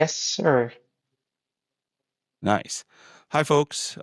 Yes, sir. Nice. Hi, folks.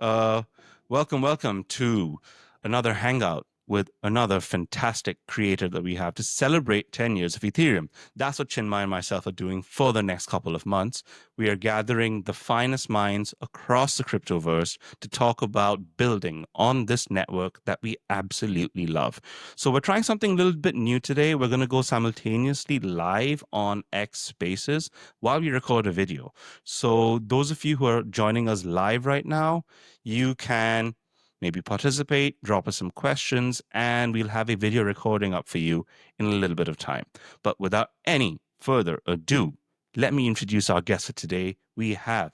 Welcome to another hangout with another fantastic creator that we have to celebrate 10 years of Ethereum. That's what Chinmay and myself are doing for the next couple of months. We are gathering the finest minds across the cryptoverse to talk about building on this network that we absolutely love. So we're trying something a little bit new today. We're going to go simultaneously live on X Spaces while we record a video. So those of you who are joining us live right now, you can maybe participate, drop us some questions, and we'll have a video recording up for you in a little bit of time. But without any further ado, let me introduce our guest for today. We have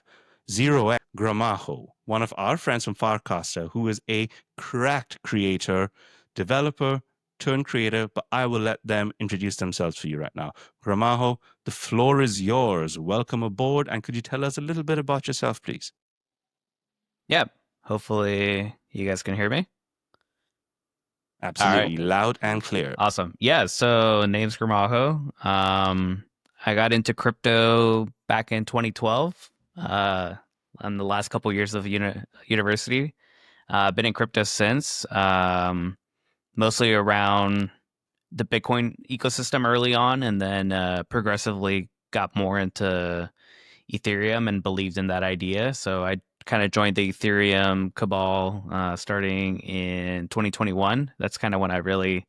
Zero X Gramajo, one of our friends from Farcaster, who is a cracked creator, developer, turn creator, but I will let them introduce themselves for you right now. Gramajo, the floor is yours. Welcome aboard. And could you tell us a little bit about yourself, please? Yeah, hopefully you guys can hear me. All right, Absolutely. Loud and clear. awesome. Yeah, so name's Gramajo. I got into crypto back in 2012. On the last couple years of university. Been in crypto since. Mostly around the Bitcoin ecosystem early on, and then progressively got more into Ethereum and believed in that idea. So I kind of joined the Ethereum cabal starting in 2021. That's kind of when I really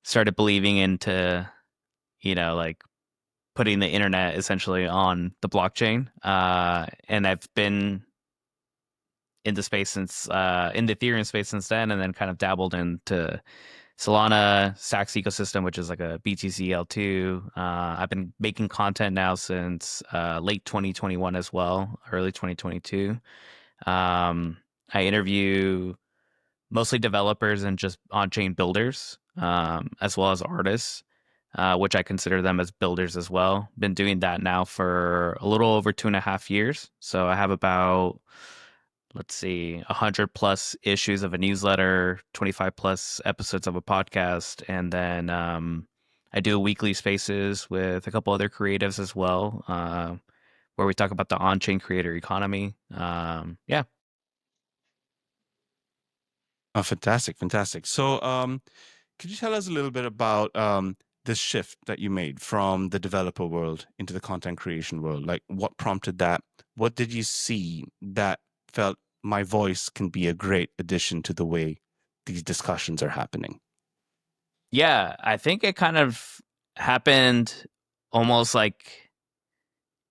started believing into, like putting the internet essentially on the blockchain. And I've been in the space since, in the Ethereum space since then, and then kind of dabbled into Solana, Stacks ecosystem, which is like a BTC L2. I've been making content now since late 2021 as well, early 2022. I interview mostly developers and just on-chain builders, as well as artists, which I consider them as builders as well. Been doing that now for a little over 2.5 years. So I have about, let's see, 100 plus issues of a newsletter, 25 plus episodes of a podcast, and then I do weekly spaces with a couple other creatives as well, where we talk about the on-chain creator economy. Yeah. Oh, fantastic, fantastic. So, could you tell us a little bit about this shift that you made from the developer world into the content creation world? Like, what prompted that? What did you see that felt my voice can be a great addition to the way these discussions are happening? Yeah, I think it kind of happened almost like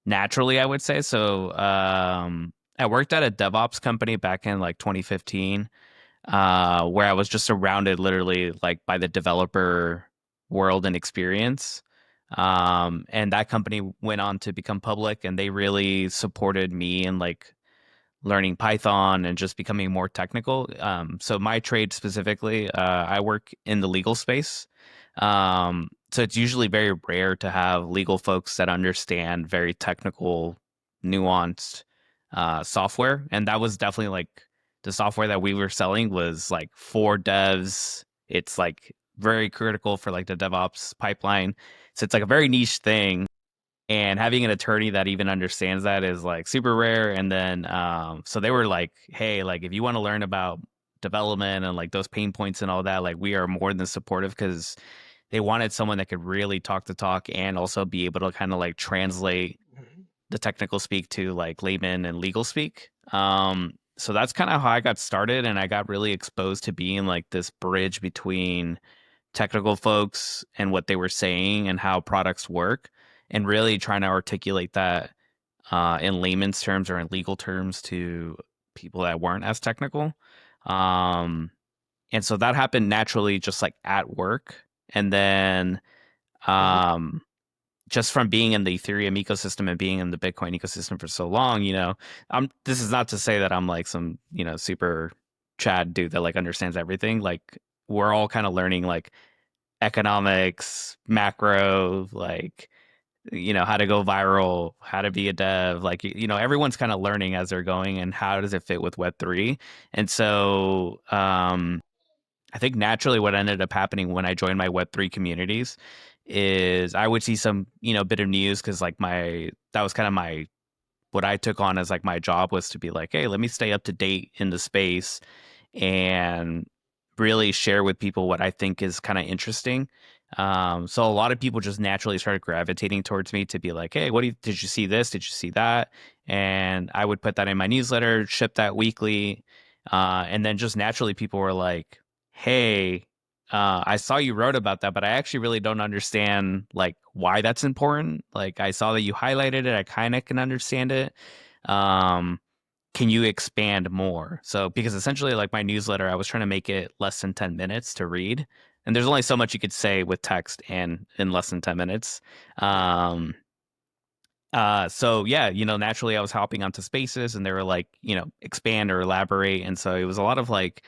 naturally, I would say. So I worked at a DevOps company back in like 2015, where I was just surrounded literally like by the developer world and experience. And that company went on to become public, and they really supported me in like learning Python and just becoming more technical. So my trade specifically, I work in the legal space. So it's usually very rare to have legal folks that understand very technical, nuanced software. And that was definitely like the software that we were selling was like for devs. It's like very critical for like the DevOps pipeline. So it's like a very niche thing, and having an attorney that even understands that is like super rare. And then so they were like, hey, like if you want to learn about development and like those pain points and all that, like we are more than supportive, because they wanted someone that could really talk the talk and also be able to kind of like translate Mhm. the technical speak to like layman and legal speak. So that's kind of how I got started, and I got really exposed to being like this bridge between technical folks and what they were saying and how products work, and really trying to articulate that in layman's terms or in legal terms to people that weren't as technical. Um, and so that happened naturally, just like at work. And then Mhm. um, just from being in the Ethereum ecosystem and being in the Bitcoin ecosystem for so long, this is not to say that I'm like some, super Chad dude that like understands everything. Like we're all kind of learning like economics, macro, like, how to go viral, how to be a dev. Like, everyone's kind of learning as they're going, and how does it fit with Web3. And so I think naturally what ended up happening when I joined my Web3 communities is I would see some, bit of news because like that was kind of what I took on as like my job was to be like, hey, let me stay up to date in the space and really share with people what I think is kind of interesting. So a lot of people just naturally started gravitating towards me to be like, hey, did you see this? Did you see that? And I would put that in my newsletter, ship that weekly. And then just naturally people were like, hey, I saw you wrote about that, but I actually really don't understand like why that's important. Like I saw that you highlighted it. I kind of can understand it. Um, can you expand more? So because essentially like my newsletter, I was trying to make it less than 10 minutes to read. And there's only so much you could say with text and in less than 10 minutes. Um, so yeah, naturally I was hopping onto spaces and they were like, expand or elaborate. And so it was a lot of like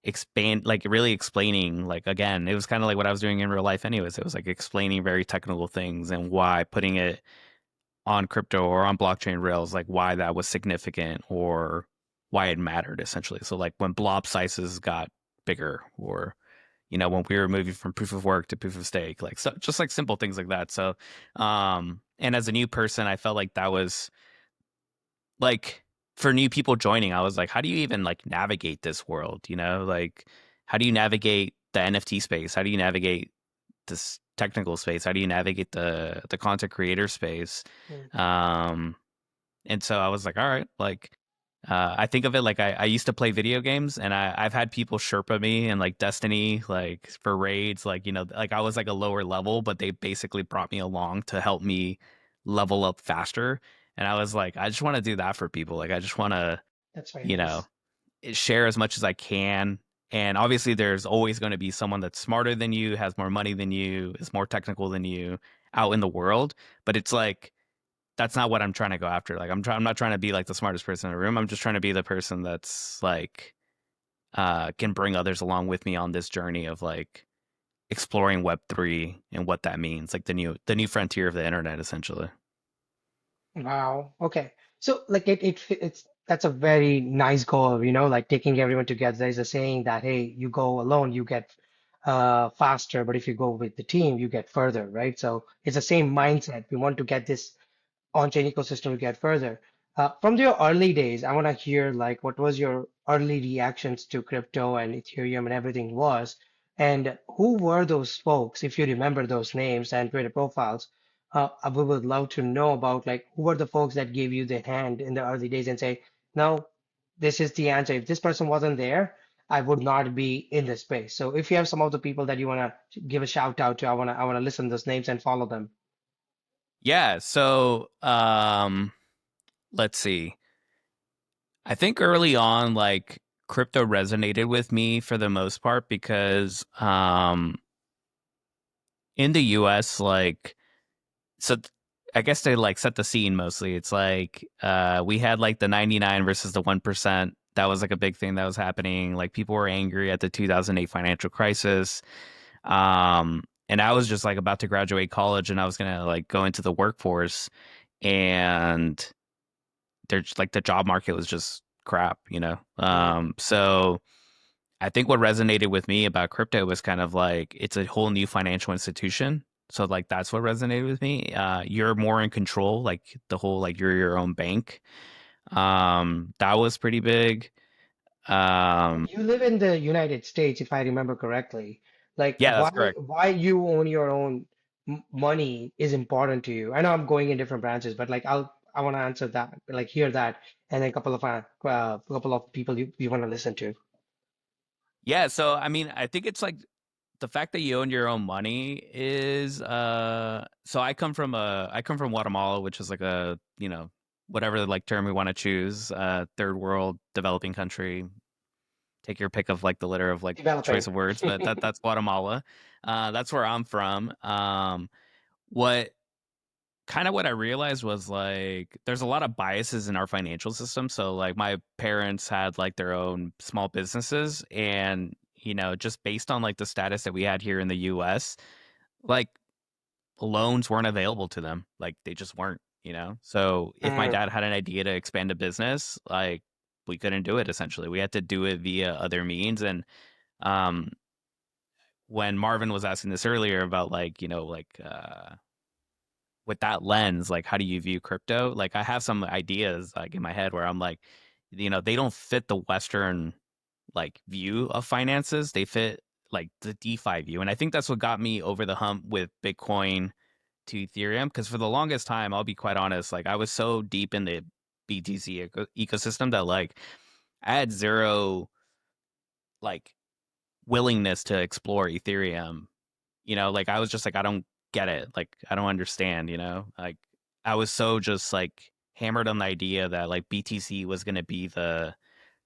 expand, like really explaining, like again, it was kind of like what I was doing in real life anyways. It was like explaining very technical things and why putting it on crypto or on blockchain rails, like why that was significant or why it mattered essentially. So like when blob sizes got bigger or when we were moving from proof of work to proof of stake, like so, just like simple things like that. So and as a new person, I felt like that was like for new people joining, I was like, how do you even like navigate this world? Like how do you navigate the NFT space? How do you navigate this technical space? How do you navigate the content creator space? Mm. Um, and so I was like, all right, like I think of it like I used to play video games and I've had people Sherpa me and like Destiny, like for raids, like, like I was like a lower level, but they basically brought me along to help me level up faster. And I was like, I just want to do that for people. Like I just want to, That's very you know, nice. share as much as I can. And obviously there's always going to be someone that's smarter than you, has more money than you, is more technical than you out in the world. But it's like that's not what I'm trying to go after. Like I'm not trying to be like the smartest person in the room. I'm just trying to be the person that's like can bring others along with me on this journey of like exploring Web3 and what that means, like the new frontier of the internet essentially. Wow. Okay. So like it's that's a very nice goal, like taking everyone together. There's a saying that hey, you go alone, you get faster, but if you go with the team, you get further, right? So it's the same mindset. We want to get this on-chain ecosystem to get further. From your early days, I want to hear like what was your early reactions to crypto and Ethereum and everything was, and who were those folks, if you remember those names and Twitter profiles. We would love to know about like who were the folks that gave you the hand in the early days and say, no, this is the answer. If this person wasn't there, I would not be in this space. So if you have some of the people that you want to give a shout out to, I want to listen to those names and follow them. Yeah. So let's see. I think early on, like crypto resonated with me for the most part because in the US, like so I guess they like set the scene mostly. It's like we had like the 99 versus the 1%. That was like a big thing that was happening. Like people were angry at the 2008 financial crisis. And I was just like about to graduate college and I was gonna like go into the workforce and there's like the job market was just crap. Mm. So I think what resonated with me about crypto was kind of like it's a whole new financial institution. So like that's what resonated with me. You're more in control, like the whole like you're your own bank. That was pretty big. And Um, you live in the United States, if I remember correctly. Like, yeah, that's why correct. why you own your own money is important to you. I know I'm going in different branches, but like I want to answer that, like hear that, and then a couple of people you want to listen to. Yeah, so I mean, I think it's like the fact that you own your own money is so I come from Guatemala, which is like a, whatever like term we want to choose, third world developing country. Take your pick of like the litter of like choice Developing. of words, but that's Guatemala. That's where I'm from. What what I realized was like there's a lot of biases in our financial system. So like my parents had like their own small businesses and just based on like the status that we had here in the US, like loans weren't available to them. Like they just weren't. So if my Mm. dad had an idea to expand a business, like we couldn't do it essentially. We had to do it via other means and um when Marvin was asking this earlier about with that lens, like how do you view crypto? Like I have some ideas like in my head where I'm like, they don't fit the Western like view of finances. They fit like the DeFi view. And I think that's what got me over the hump with Bitcoin to Ethereum. Because for the longest time, I'll be quite honest, like I was so deep in the BTC ecosystem that like I had zero like willingness to explore Ethereum. Like I was just like, I don't get it. Like I don't understand, like I was so just like hammered on the idea that like BTC was going to be the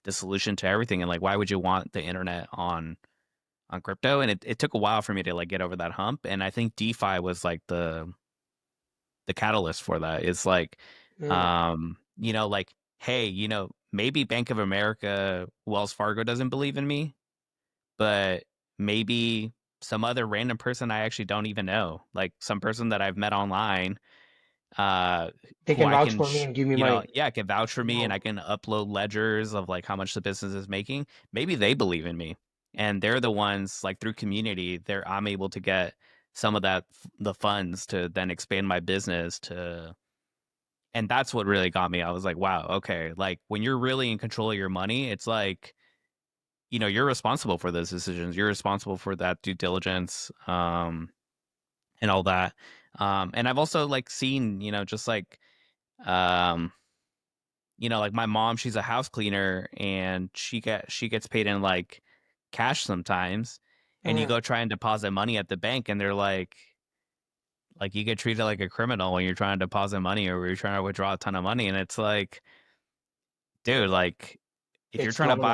solution to everything. And like, why would you want the internet on crypto? And it took a while for me to like get over that hump. And I think DeFi was like the catalyst for that. It's like, Mm. like, hey, maybe Bank of America, Wells Fargo doesn't believe in me, but maybe some other random person I actually don't even know, like some person that I've met online, uh, They who can I vouch can, for me and give me money. yeah, can vouch for me, and I Wow. can upload ledgers of like how much the business is making. Maybe they believe in me, and they're the ones like through community. I'm able to get some of the funds to then expand my business to. And that's what really got me. I was like, wow, okay. Like when you're really in control of your money, it's like, you're responsible for those decisions. You're responsible for that due diligence, and all that. And I've also like seen, just like, um, like my mom, she's a house cleaner and she gets paid in like cash sometimes. And you Mm. go try and deposit money at the bank and they're like you get treated like a criminal when you're trying to deposit money or you're trying to withdraw a ton of money. And it's like, dude, like It's normal.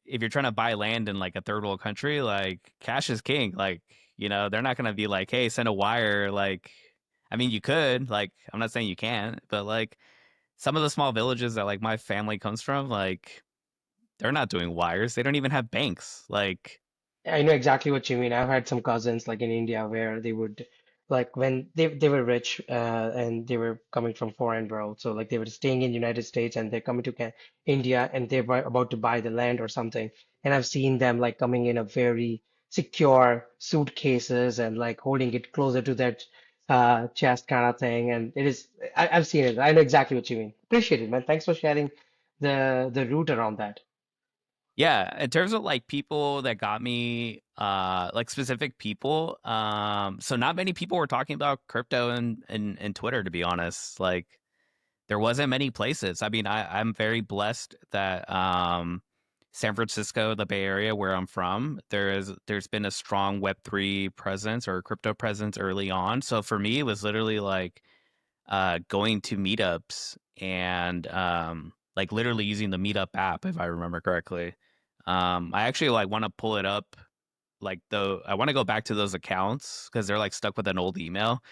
if you're trying to buy land in like a third world country, like cash is king. Like, they're not gonna be like, hey, send a wire. Like, I mean, you could, like, I'm not saying you can't, but like some of the small villages that like my family comes from, like, they're not doing wires. They don't even have banks. Like, I know exactly what you mean. I've had some cousins like in India where they would like when they were rich and they were coming from foreign world. So like they were staying in United States and they're coming to India and they were about to buy the land or something. And I've seen them like coming in a very secure suitcases and like holding it closer to their chest kind of thing. And I've seen it. I know exactly what you mean. Appreciate it, man. Thanks for sharing the route around that. yeah, in terms of like people that got me, like specific people, so not many people were talking about crypto and Twitter, to be honest. Like, there wasn't many places. I mean, I'm very blessed that San Francisco, the Bay Area where I'm from, there's been a strong Web3 presence or crypto presence early on. So for me, it was literally like going to meetups and like literally using the Meetup app, if I remember correctly. I actually like want to pull it up. Like though, I want to go back to those accounts because they're like stuck with an old email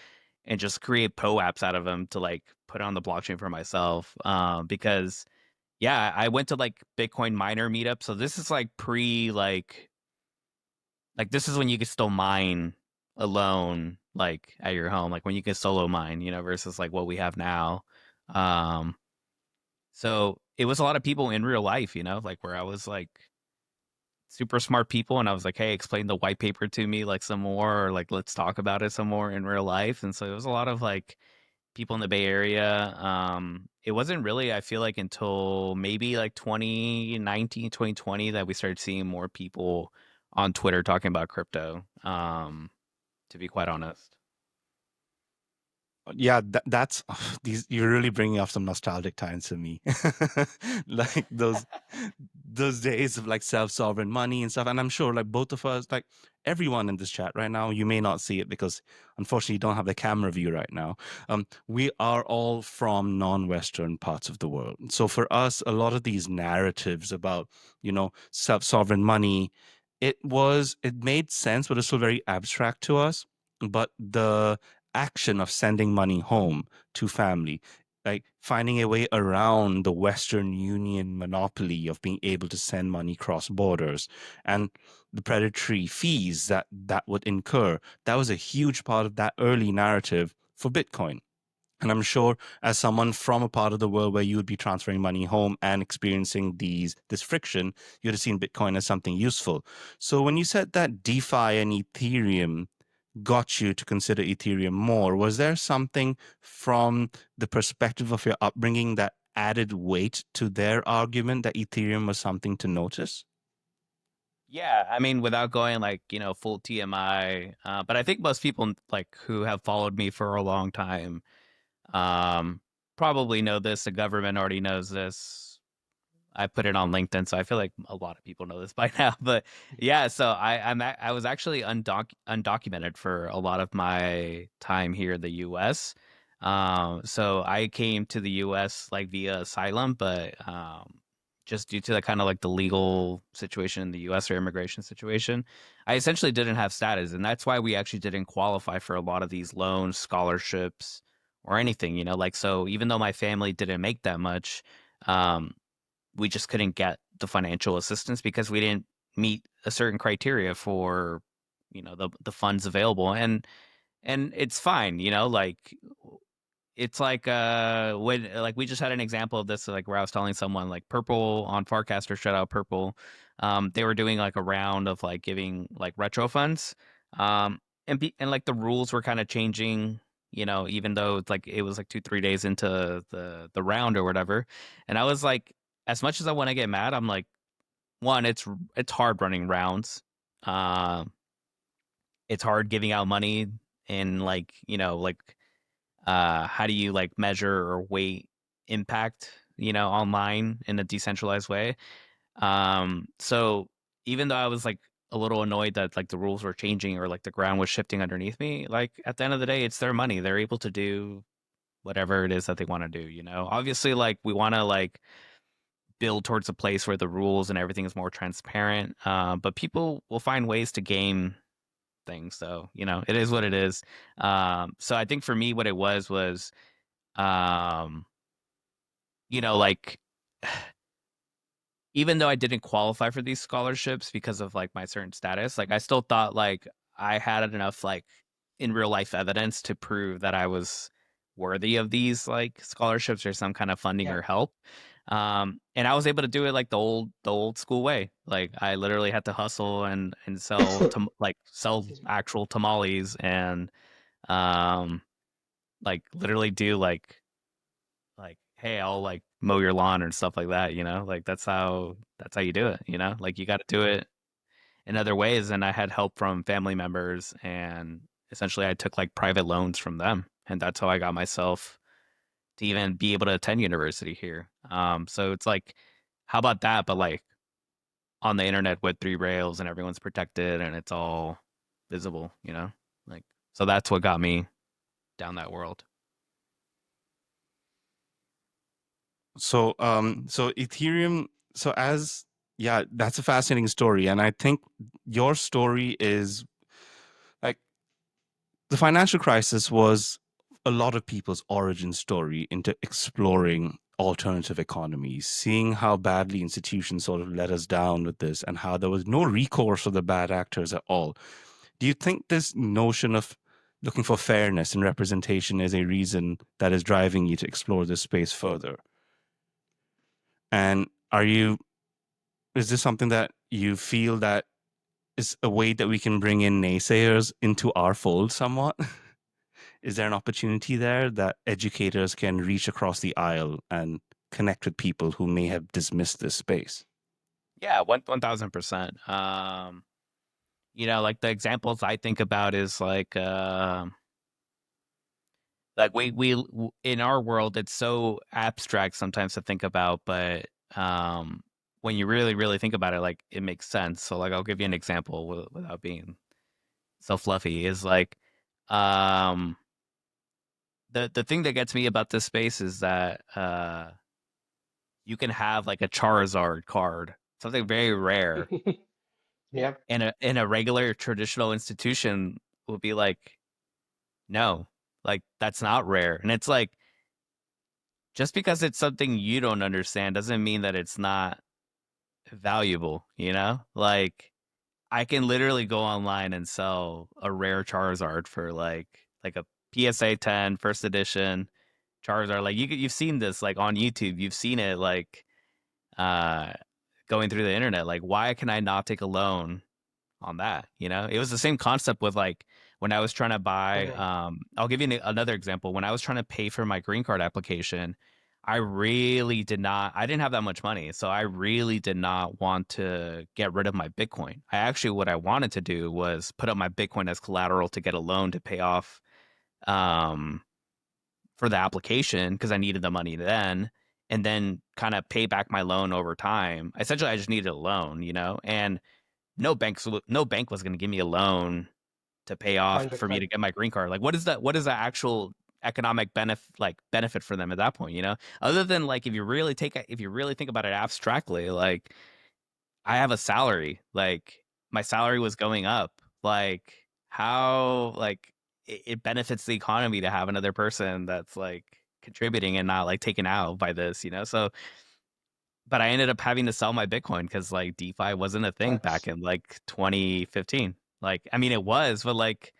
and just create apps out of them to like put on the blockchain for myself. Because yeah, I went to like Bitcoin miner meetup. So this is like pre like this is when you can still mine alone, like at your home, like when you can solo mine, versus like what we have now. Um, so it was a lot of people in real life, like where I was like super smart people and I was like, hey, explain the white paper to me like some more, or like let's talk about it some more in real life. And so it was a lot of like people in the Bay Area. It wasn't really, I feel like, until maybe like 2019, 2020 that we started seeing more people on Twitter talking about crypto, to be quite honest. Yeah, that's these. You're really bringing up some nostalgic times for me, like those days of like self-sovereign money and stuff. And I'm sure like both of us, like everyone in this chat right now, you may not see it because unfortunately you don't have the camera view right now. We are all from non-Western parts of the world, so for us, a lot of these narratives about self-sovereign money, it made sense, but it's still very abstract to us. But the action of sending money home to family, like finding a way around the Western Union monopoly of being able to send money cross borders and the predatory fees that would incur. That was a huge part of that early narrative for Bitcoin. And I'm sure as someone from a part of the world where you would be transferring money home and experiencing this friction, you'd have seen Bitcoin as something useful. So when you said that DeFi and Ethereum got you to consider Ethereum more, was there something from the perspective of your upbringing that added weight to their argument that Ethereum was something to notice? Yeah, I mean, without going like, full TMI, but I think most people like who have followed me for a long time, um, probably know this. The government already knows this. I put it on LinkedIn, so I feel like a lot of people know this by now. But yeah, so I was actually undocumented for a lot of my time here in the U.S. So I came to the U.S. like via asylum, but just due to the kind of like the legal situation in the U.S. or immigration situation, I essentially didn't have status, and that's why we actually didn't qualify for a lot of these loans, scholarships, or anything. Like so, even though my family didn't make that much. We just couldn't get the financial assistance because we didn't meet a certain criteria for the funds available, and it's fine, like it's like when like we just had an example of this, like where I was telling someone like Purple on Farcaster, shout out Purple. They were doing like a round of like giving like retro funds, and like the rules were kind of changing, even though it's like it was like 2-3 days into the round or whatever. And I was like, as much as I want to get mad, I'm like, one, it's hard running rounds. Um, it's hard giving out money, and like like how do you like measure or weight impact online in a decentralized way. So even though I was like a little annoyed that like the rules were changing or like the ground was shifting underneath me, like at the end of the day it's their money, they're able to do whatever it is that they want to do. Obviously like we want to like build towards a place where the rules and everything is more transparent, but people will find ways to game things, so it is what it is. So I think for me what it was um like even though I didn't qualify for these scholarships because of like my certain status, like I still thought like I had enough like in real life evidence to prove that I was worthy of these like scholarships or some kind of funding Yeah. or help. And I was able to do it like the old school way. Like I literally had to hustle and sell Excuse me. actual tamales and um like literally do like hey, I'll like mow your lawn and stuff like that. Like that's how you do it. Like you got to do it in other ways. And I had help from family members, and essentially I took like private loans from them, and that's how I got myself to even be able to attend university here. So it's like, how about that, but like on the internet with 3 rails, and everyone's protected and it's all visible, like, so that's what got me down that world. So Ethereum, so as yeah, that's a fascinating story. And I think your story is like the financial crisis was a lot of people's origin story into exploring alternative economies, seeing how badly institutions sort of let us down with this and how there was no recourse for the bad actors at all. Do you think this notion of looking for fairness and representation is a reason that is driving you to explore this space further? And is this something that you feel that is a way that we can bring in naysayers into our fold somewhat? Is there an opportunity there that educators can reach across the aisle and connect with people who may have dismissed this space? Yeah, 1000%. Like the examples I think about is like in our world it's so abstract sometimes to think about, but when you really really think about it, like it makes sense. So like I'll give you an example without being so fluffy, is like um the thing that gets me about this space is that you can have like a Charizard card, something very rare, Yeah. in a regular traditional institution will be like, no, like that's not rare. And it's like, just because it's something you don't understand doesn't mean that it's not valuable, Like I can literally go online and sell a rare Charizard for like a PSA 10 first edition. Charizard. Like you've seen this like on YouTube. You've seen it like uh going through the internet. Like why can I not take a loan on that? You know, it was the same concept with like when I was trying to buy. Mhm. I'll give you another example. When I was trying to pay for my green card application, I really did not. I didn't have that much money, so I really did not want to get rid of my Bitcoin. I actually, what I wanted to do was put up my Bitcoin as collateral to get a loan to pay off um, for the application because I needed the money then, and then kind of pay back my loan over time. Essentially, I just needed a loan, you know, and no bank was going to give me a loan to pay off for me 100%. to get my green card. Like what is the actual economic benefit for them at that point, you know? Other than like if you really think about it abstractly, like I have a salary, like my salary was going up. Like how like it benefits the economy to have another person that's like contributing and not like taken out by this, you know? So but I ended up having to sell my Bitcoin because like DeFi wasn't a thing back That's in like 2015. Like, I mean, it was, but like,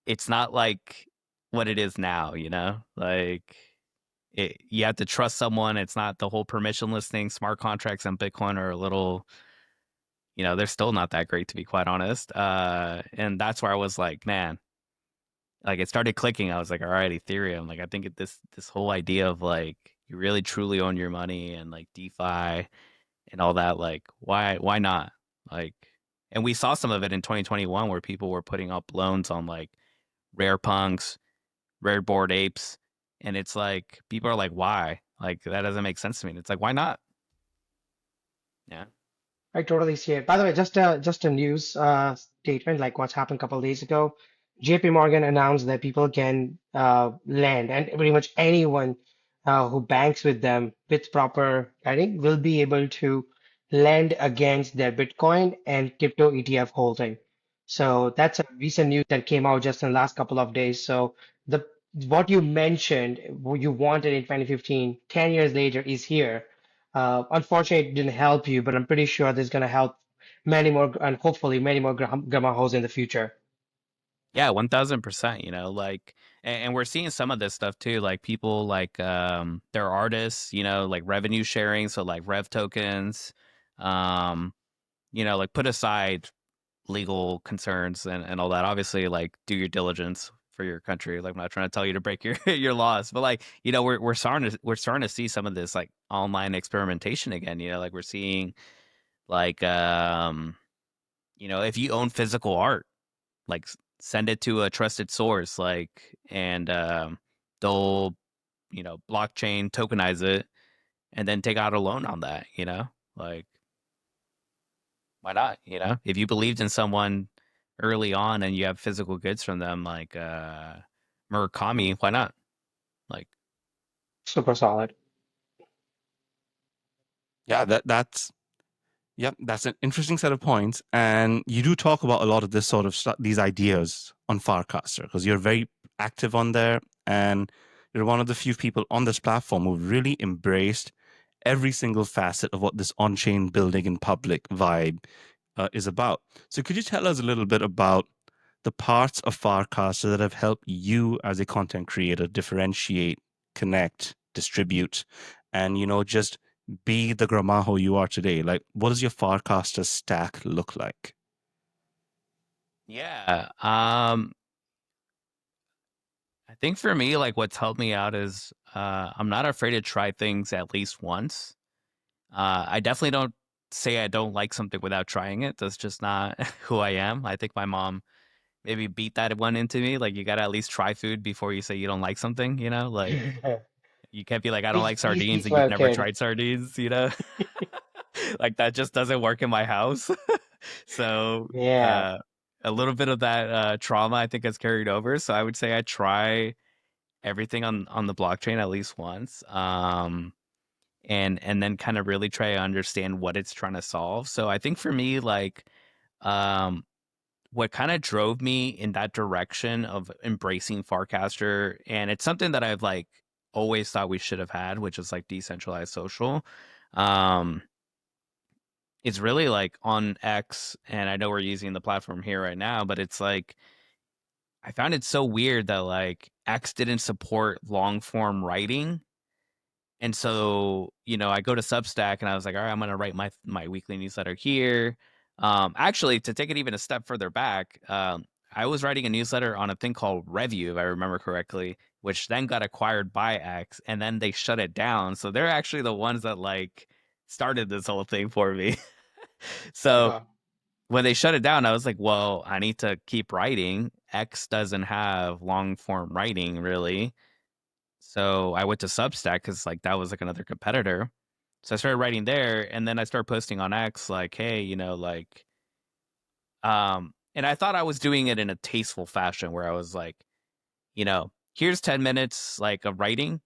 it's not like what it is now, you know? Like, you have to trust someone. It's not the whole permissionless thing. Smart contracts on Bitcoin are a little, you know, they're still not that great to be quite honest. And that's where I was like, man, like it started clicking. I was like, all right, Ethereum. Like, I think this whole idea of like you really truly own your money and like DeFi and all that, like why not? Like, and we saw some of it in 2021 where people were putting up loans on like rare punks, rare bored apes, and it's like people are like, why? Like that doesn't make sense to me. And it's like, why not? Yeah. I totally see it. By the way, just a news statement, like what's happened a couple of days ago. JP Morgan announced that people can lend, and pretty much anyone who banks with them with proper guiding will be able to lend against their Bitcoin and crypto ETF holding. So that's a recent news that came out just in the last couple of days. So the what you mentioned, what you wanted in 2015, 10 years later is here. Unfortunately, it didn't help you, but I'm pretty sure this is going to help many more, and hopefully many more grandma hoes in the future. Yeah, 1000%, you know, like and we're seeing some of this stuff too, like people like they're artists, you know, like revenue sharing, so like rev tokens, um, you know, like put aside legal concerns and all that. Obviously, like do your diligence for your country. Like I'm not trying to tell you to break your your laws, but like you know we're starting to see some of this like online experimentation again. You know, like we're seeing like you know if you own physical art, like send it to a trusted source, like and they'll you know blockchain tokenize it and then take out a loan on that. You know, like why not? You know, if you believed in someone early on and you have physical goods from them, like Murakami, why not? Like, Super solid. Yeah, that's yep, that's an interesting set of points. And you do talk about a lot of this sort of stuff, these ideas on Farcaster, because you're very active on there, and you're one of the few people on this platform who've really embraced every single facet of what this on-chain building in public vibe is about. So could you tell us a little bit about the parts of Farcaster that have helped you as a content creator differentiate, connect, distribute, and just be the Gramajo you are today? Like, what does your Farcaster stack look like? yeah, I think for me, like what's helped me out is I'm not afraid to try things at least once. I definitely don't say I don't like something without trying it. That's just not who I am. I think my mom maybe beat that one into me. Like you gotta at least try food before you say you don't like something, you know? Like you can't be like, I don't like Please be sardines and you've fair, never kid. tried sardines, you know? Like that just doesn't work in my house. So Yeah. a little bit of that trauma I think has carried over. So I would say I try everything on the blockchain at least once. And then kind of really try to understand what it's trying to solve. So I think for me, like um what kind of drove me in that direction of embracing Farcaster, and it's something that I've like always thought we should have had, which is like decentralized social. Um, it's really like on X, and I know we're using the platform here right now, but it's like I found it so weird that like X didn't support long form writing. And so, I go to Substack and I was like, all right, I'm going to write my weekly newsletter here. Actually, to take it even a step further back, I was writing a newsletter on a thing called Review, if I remember correctly, which then got acquired by X, and then they shut it down. So they're actually the ones that like started this whole thing for me. So Uh, when they shut it down, I was like, well, I need to keep writing. X doesn't have long form writing really. So I went to Substack because like that was like another competitor. So I started writing there, and then I started posting on X like, hey, and I thought I was doing it in a tasteful fashion where I was like, here's 10 minutes like of writing,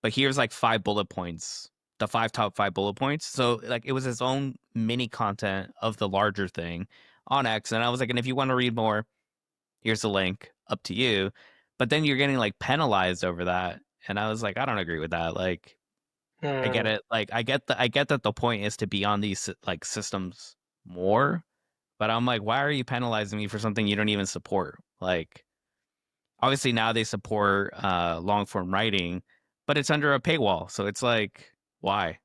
but here's like 5 bullet points, the top 5 bullet points. So like it was its own mini content of the larger thing on X. And I was like, and if you want to read more, here's the link, up to you. But then you're getting like penalized over that. And I was like, I don't agree with that. Like, I get hmm, it. Like, I get that the point is to be on these like systems more, but I'm like, why are you penalizing me for something you don't even support? Like, obviously now they support long form writing, but it's under a paywall. So it's like, why?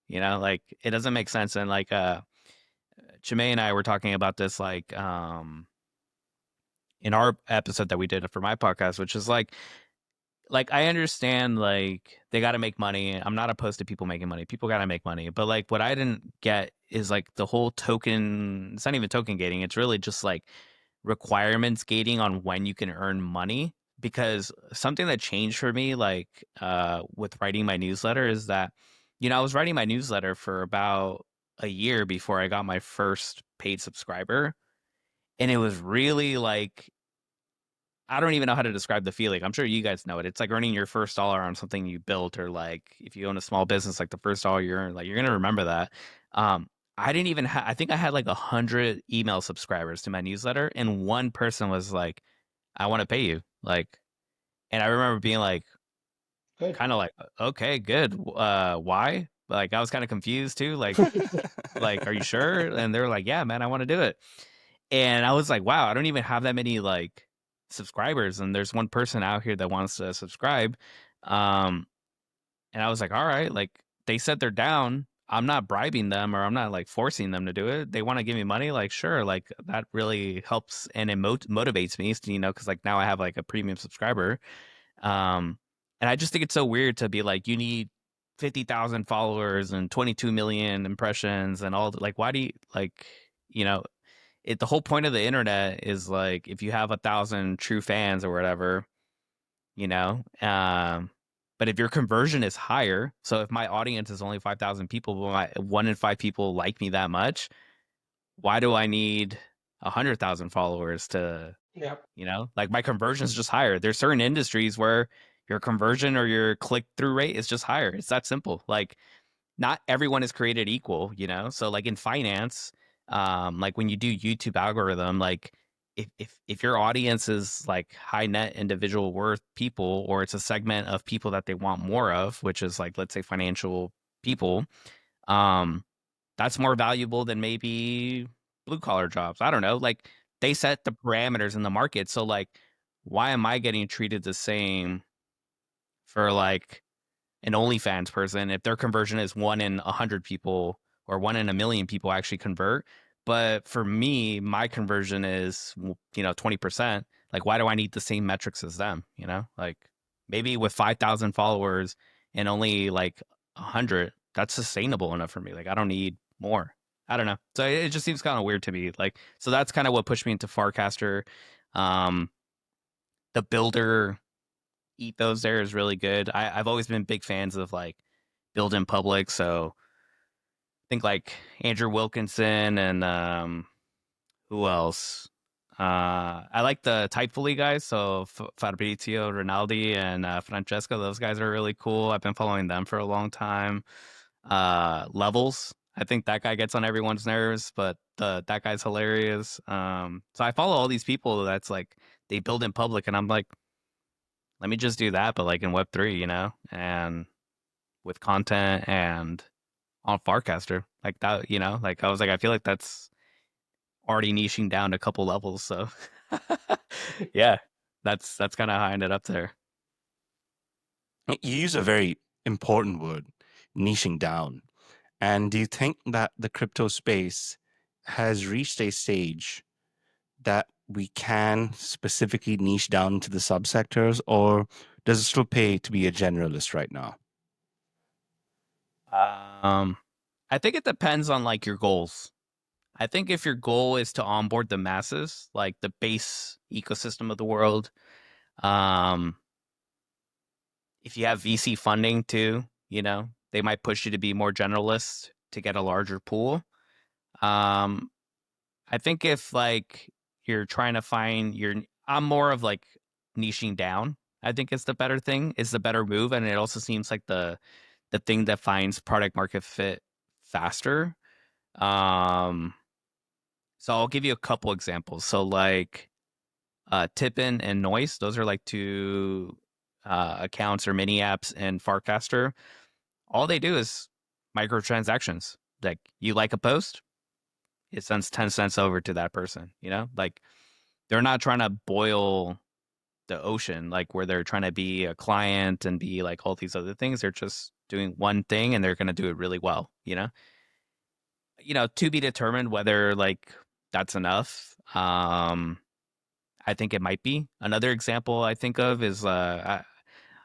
Like it doesn't make sense. And like Chinmay and I were talking about this like in our episode that we did for my podcast, which is like I understand like they got to make money. I'm not opposed to people making money. People got to make money. But like what I didn't get is like the whole token, it's not even token gating. It's really just like requirements gating on when you can earn money, because something that changed for me like with writing my newsletter is that I was writing my newsletter for about a year before I got my first paid subscriber, and it was really like I don't even know how to describe the feeling. I'm sure you guys know it. It's like earning your first dollar on something you built, or like if you own a small business, like the first dollar you earn, like you're gonna remember that. Um, I didn't even I think I had like 100 email subscribers to my newsletter, and one person was like, "I want to pay you." Like, and I remember being like, good. kind of like, "Okay, good. Why?" Like I was kind of confused too. Like, are you sure? And they were like, "Yeah, man, I want to do it." And I was like, wow, I don't even have that many like subscribers, and there's one person out here that wants to subscribe. Um, and I was like, all right, like they said they're down. I'm not bribing them, or I'm not like forcing them to do it. They want to give me money, like sure, like that really helps and it motivates me, because like now I have like a premium subscriber. Um, and I just think it's so weird to be like, you need 50,000 followers and 22 million impressions and all like, why do you like, you know, the whole point of the internet is like if you have 1,000 true fans or whatever, you know. But if your conversion is higher, so if my audience is only 5,000 people, but my 1 in 5 people like me that much, why do I need 100,000 followers to, Yep. like my conversion is just higher. There's certain industries where your conversion or your click through rate is just higher. It's that simple. Like not everyone is created equal, so like in finance, like when you do YouTube algorithm, like if your audience is like high net individual worth people, or it's a segment of people that they want more of, which is like let's say financial people, um that's more valuable than maybe blue collar jobs. I don't know, like they set the parameters in the market. So like why am I getting treated the same for like an OnlyFans person if their conversion is 1 in 100 people or 1 in 1 million people actually convert? But for me, my conversion is 20%. Like, why do I need the same metrics as them? Like maybe with 5,000 followers and only like 100, that's sustainable enough for me. Like, I don't need more. I don't know. So it just seems kind of weird to me. Like, so that's kind of what pushed me into Farcaster. Um, the builder ethos there is really good. I've always been big fans of like build in public. So I think like Andrew Wilkinson and who else? I like the Typefully guys. So Fabrizio Rinaldi and Francesco. Those guys are really cool. I've been following them for a long time. Levels. I think that guy gets on everyone's nerves, but that guy's hilarious. So I follow all these people that's like they build in public, and I'm like, let me just do that, but like in Web3, and with content and on Farcaster. Like that, like I was like, I feel like that's already niching down a couple levels. So yeah, that's kind of how I ended up there. You use a very important word, niching down. And do you think that the crypto space has reached a stage that we can specifically niche down into the subsectors, or does it still pay to be a generalist right now? Um, I think it depends on like your goals. I think if your goal is to onboard the masses, like the base ecosystem of the world, um, if you have VC funding too, they might push you to be more generalist to get a larger pool. Um, I think if like you're trying to find I'm more of like niching down. I think it's the better thing, is the better move, and it also seems like the thing that finds product market fit faster. Um, so I'll give you a couple examples. So like Tippin and Noise, those are like two accounts or mini apps in Farcaster. All they do is microtransactions. Like you like a post, it sends 10 cents over to that person, Like they're not trying to boil the ocean, like where they're trying to be a client and be like all these other things. They're just doing one thing and they're going to do it really well, to be determined whether like that's enough. I think it might be. Another example I think of is I'm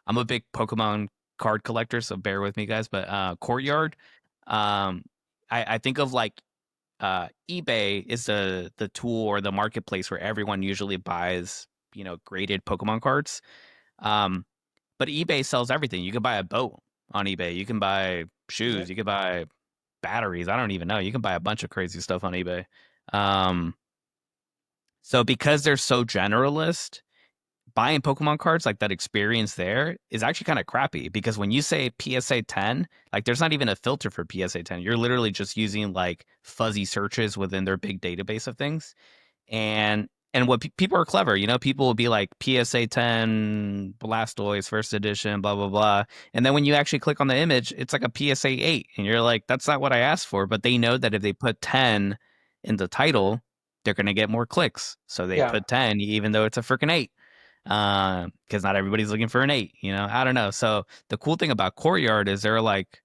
a big Pokemon card collector, so bear with me, guys. But Courtyard, um, I think of like eBay is the tool or the marketplace where everyone usually buys graded Pokemon cards. Um, but eBay sells everything. You can buy a boat on eBay. You can buy Yeah. shoes. You can buy batteries. I don't even know. You can buy a bunch of crazy stuff on eBay. Um, so because they're so generalist, buying Pokemon cards, like that experience there is actually kind of crappy, because when you say PSA 10, like there's not even a filter for PSA 10. You're literally just using like fuzzy searches within their big database of things. And what people are clever, people will be like PSA 10 Blastoise first edition, blah blah blah. And then when you actually click on the image, it's like a PSA 8 and you're like, that's not what I asked for, but they know that if they put 10 in the title, they're going to get more clicks. So they Yeah. put 10 even though it's a freaking 8. Because not everybody's looking for an 8, I don't know. So the cool thing about Courtyard is they're like,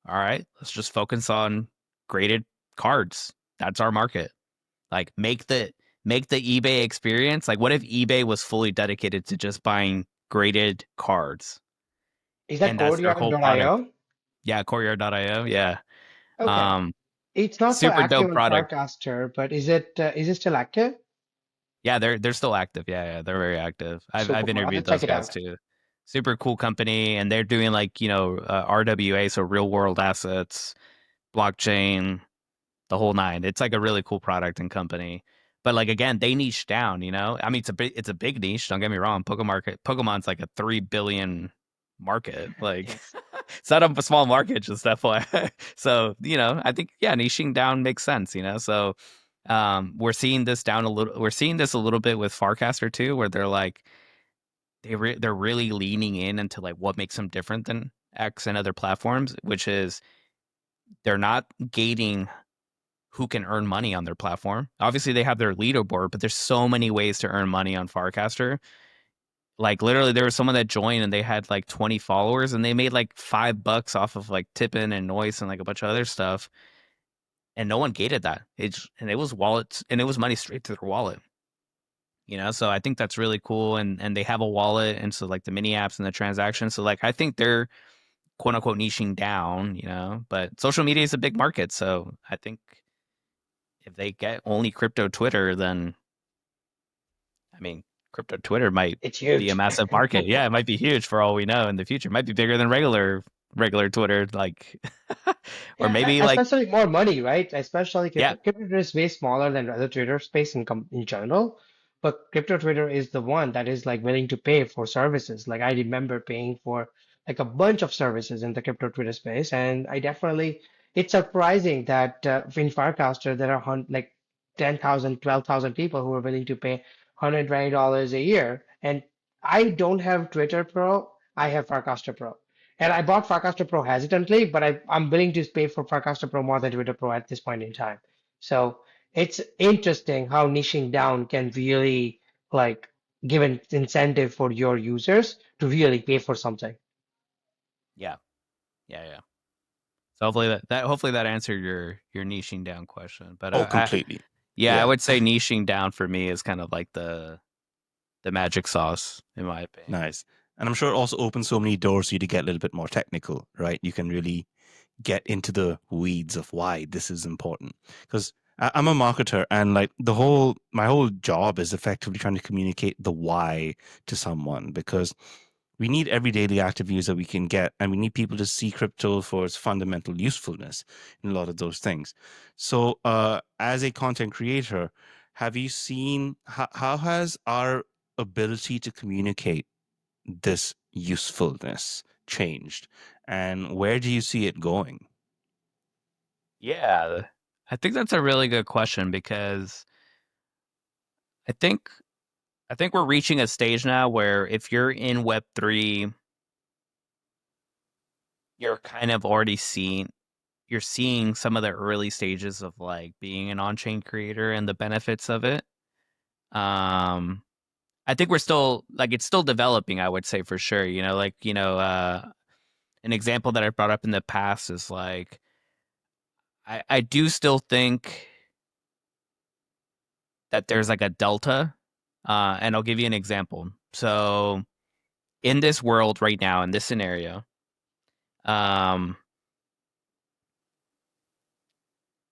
all right, let's just focus on graded cards. That's our market. Like make the eBay experience. Like what if eBay was fully dedicated to just buying graded cards, Is that and that's their whole product? Courtyard.io? Yeah, Courtyard.io. Yeah. Okay. Um, It's not so super active dope on product. Farcaster, but is it still active? Yeah, they're still active. Yeah, they're very active. I've Super cool. I'll interviewed check those it guys out. too. Super cool company, and they're doing like RWA, so real world assets, blockchain, the whole nine. It's like a really cool product and company. But like again, they niche down. I mean, it's a big niche. Don't get me wrong. Pokemon's like a 3 billion market. Like Yes. it's not a small market, just FYI. So I think niching down makes sense. So we're seeing this down a little. We're seeing this a little bit with Farcaster too, where they're like they're really leaning in into like what makes them different than X and other platforms, which is they're not gating who can earn money on their platform. Obviously, they have their leaderboard, but there's so many ways to earn money on Farcaster. Like literally, there was someone that joined and they had like 20 followers and they made like $5 off of like tipping and noise and like a bunch of other stuff, and no one gated that. It was wallets and it was money straight to their wallet. So I think that's really cool, and they have a wallet, and so like the mini apps and the transactions. So like I think they're quote unquote niching down, but social media is a big market, so I think if they get only crypto Twitter, then I mean, crypto Twitter might It's be a huge. massive market. Yeah, it might be huge for all we know in the future. It might be bigger than regular Twitter, like, or Yeah, maybe like, especially more money, right? Especially yeah, crypto Twitter is way smaller than other Twitter space in general, but crypto Twitter is the one that is like willing to pay for services. Like I remember paying for like a bunch of services in the crypto Twitter space, and I definitely it's surprising that in Farcaster there are like 10,000, 12,000 people who are willing to pay $120 a year, and I don't have Twitter Pro, I have Farcaster Pro. And I bought Farcaster Pro hesitantly, but I'm willing to pay for Farcaster Pro more than Twitter Pro at this point in time. So it's interesting how niching down can really like give an incentive for your users to really pay for something. Yeah, yeah. So hopefully that answered your niching down question. But Oh, completely. I Yeah. would say niching down for me is kind of like the magic sauce, in my opinion. Nice. And I'm sure it also opens so many doors for you to get a little bit more technical, right? You can really get into the weeds of why this is important. Because I'm a marketer, and like my whole job is effectively trying to communicate the why to someone, because we need every daily active user we can get, and we need people to see crypto for its fundamental usefulness in a lot of those things. So as a content creator, have you seen how has our ability to communicate this usefulness changed, and where do you see it going? Yeah, I think that's a really good question because I think I think we're reaching a stage now where if you're in Web3, you're kind of already seeing some of the early stages of like being an on-chain creator and the benefits of it. Um, I think we're still like it's still developing, I would say for sure. An example that I brought up in the past is like I do still think that there's like a delta. And I'll give you an example. So in this world right now, in this scenario, um,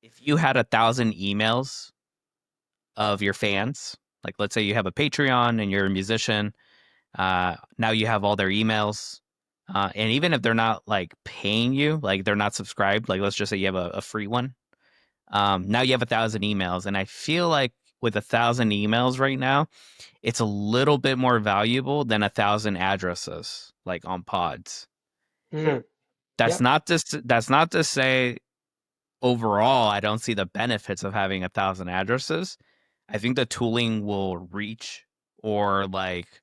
if you had 1,000 emails of your fans, like let's say you have a Patreon and you're a musician, now you have all their emails. And even if they're not like paying you, like they're not subscribed, like let's just say you have a free one. Now you have 1,000 emails. And I feel like with 1,000 emails right now, it's a little bit more valuable than 1,000 addresses, like on pods. Mhm. That's Yep. not to say overall I don't see the benefits of having 1,000 addresses. I think the tooling will reach or like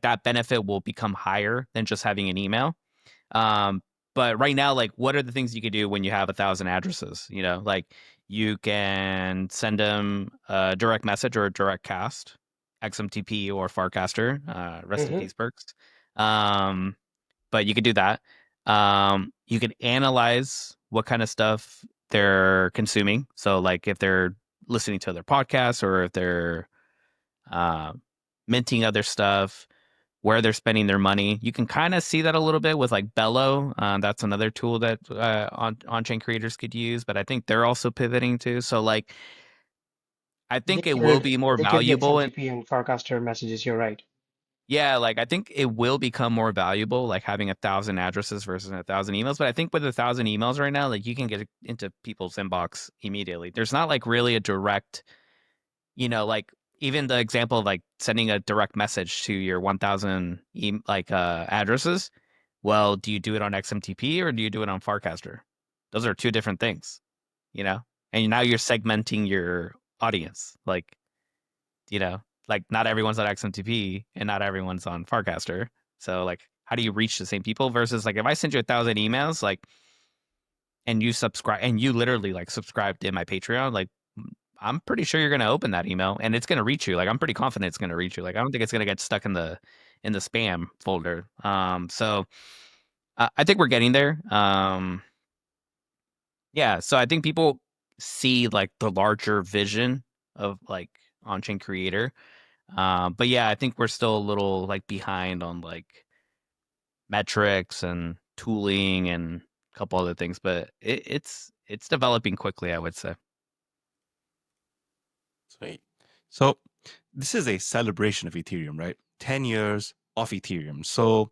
that benefit will become higher than just having an email. Um, but right now, like, what are the things you could do when you have 1,000 addresses? Like you can send them a direct message or a direct cast, XMTP or Farcaster. Rest in Hmm. peace, Perks. Um, but you could do that. You could analyze what kind of stuff they're consuming. So, like, if they're listening to other podcasts or if they're uh, minting other stuff, where they're spending their money. You can kind of see that a little bit with like Bello. That's another tool that on-chain creators could use, but I think they're also pivoting too. So like, I think it will be more They could get valuable. some And TP and Farcaster messages. You're right. yeah, like I think it will become more valuable, like having 1,000 addresses versus 1,000 emails. But I think with 1,000 emails right now, like you can get into people's inbox immediately. There's not like really a direct, like even the example of like sending a direct message to your 1,000 addresses. Well, do you do it on XMTP or do you do it on Farcaster? Those are two different things, you know? And now you're segmenting your audience. You know, like not everyone's on XMTP and not everyone's on Farcaster. So like how do you reach the same people versus like if I send you 1,000 emails, like and you subscribe and you literally like subscribed in my Patreon, like I'm pretty sure you're gonna open that email and it's gonna reach you. Like I'm pretty confident it's gonna reach you. Like I don't think it's gonna get stuck in the spam folder. So I think we're getting there. Yeah, so I think people see like the larger vision of like on-chain creator. But yeah, I think we're still a little like behind on like metrics and tooling and a couple other things, but it's developing quickly, I would say. Sweet. So this is a celebration of Ethereum, right? 10 years of Ethereum. So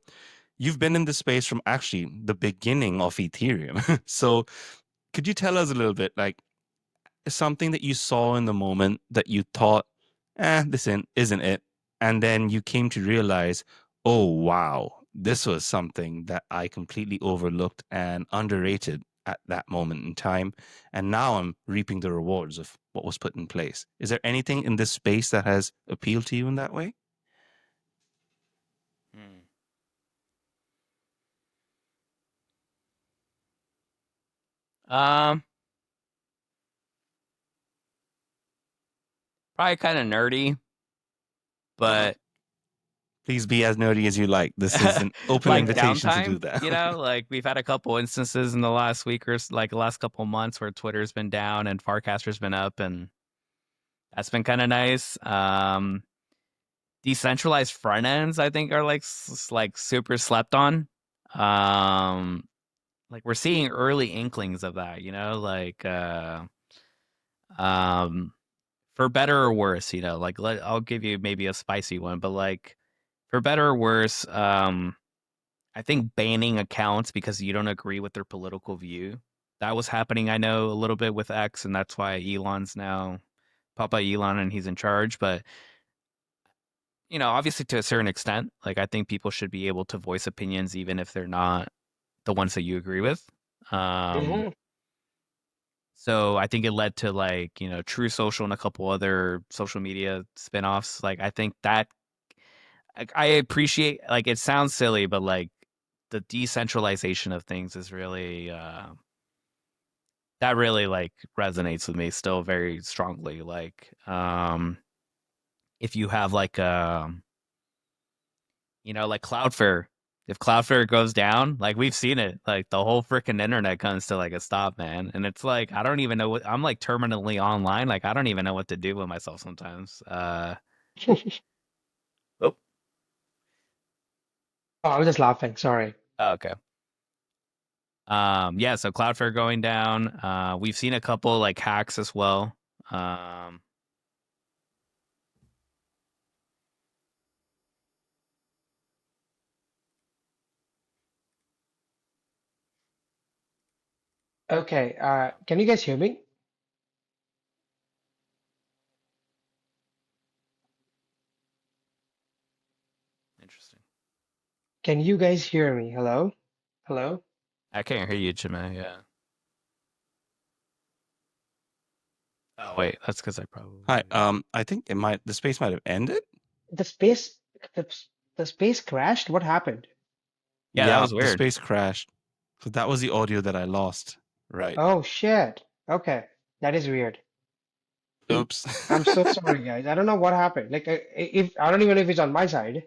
you've been in this space from actually the beginning of Ethereum. So could you tell us a little bit, like something that you saw in the moment that you thought, this isn't it? And then you came to realize, oh, wow, this was something that I completely overlooked and underrated at that moment in time. And now I'm reaping the rewards of what was put in place. Is there anything in this space that has appealed to you in that way? Hmm. Um, Probably kind of nerdy. But Please be as nerdy as you like. This is an open like invitation to do downtime, that. you know, like we've had a couple instances in the last week or like the last couple months where Twitter's been down and Farcaster's been up, and that's been kind of nice. Decentralized front ends, I think, are like super slept on. Like we're seeing early inklings of that, you know, like um for better or worse, you know, like I'll give you maybe a spicy one, but like for better or worse, I think banning accounts because you don't agree with their political view. That was happening, I know, a little bit with X, and that's why Elon's now Papa Elon and he's in charge. But you know, obviously to a certain extent, like I think people should be able to voice opinions even if they're not the ones that you agree with. Um, Hmm. so I think it led to like, you know, True Social and a couple other social media spin-offs. Like I think that I appreciate, like it sounds silly, but like the decentralization of things is really that really like resonates with me still very strongly. Like if you have like you know, like Cloudflare. If Cloudflare goes down, like we've seen it, like the whole freaking internet comes to like a stop, man. And it's like I don't even know what I'm like terminally online. Like I don't even know what to do with myself sometimes. Oh, Oh, I was just laughing. Sorry. okay. Yeah, so Cloudflare going down. We've seen a couple like hacks as well. Um, Okay. Can you guys hear me? Interesting. Can you guys hear me? Hello? Hello? I can't hear you, Chinmay. Yeah. Oh wait, that's because I Hi. probably. I think the space might have ended. The space, the, the space crashed? What happened? Yeah, that Yeah, was the weird. space crashed. So that was the audio that I lost. Right. Oh, shit. Okay. That is weird. Oops. I'm so sorry, guys. I don't know what happened. Like, if I don't even know if it's on my side,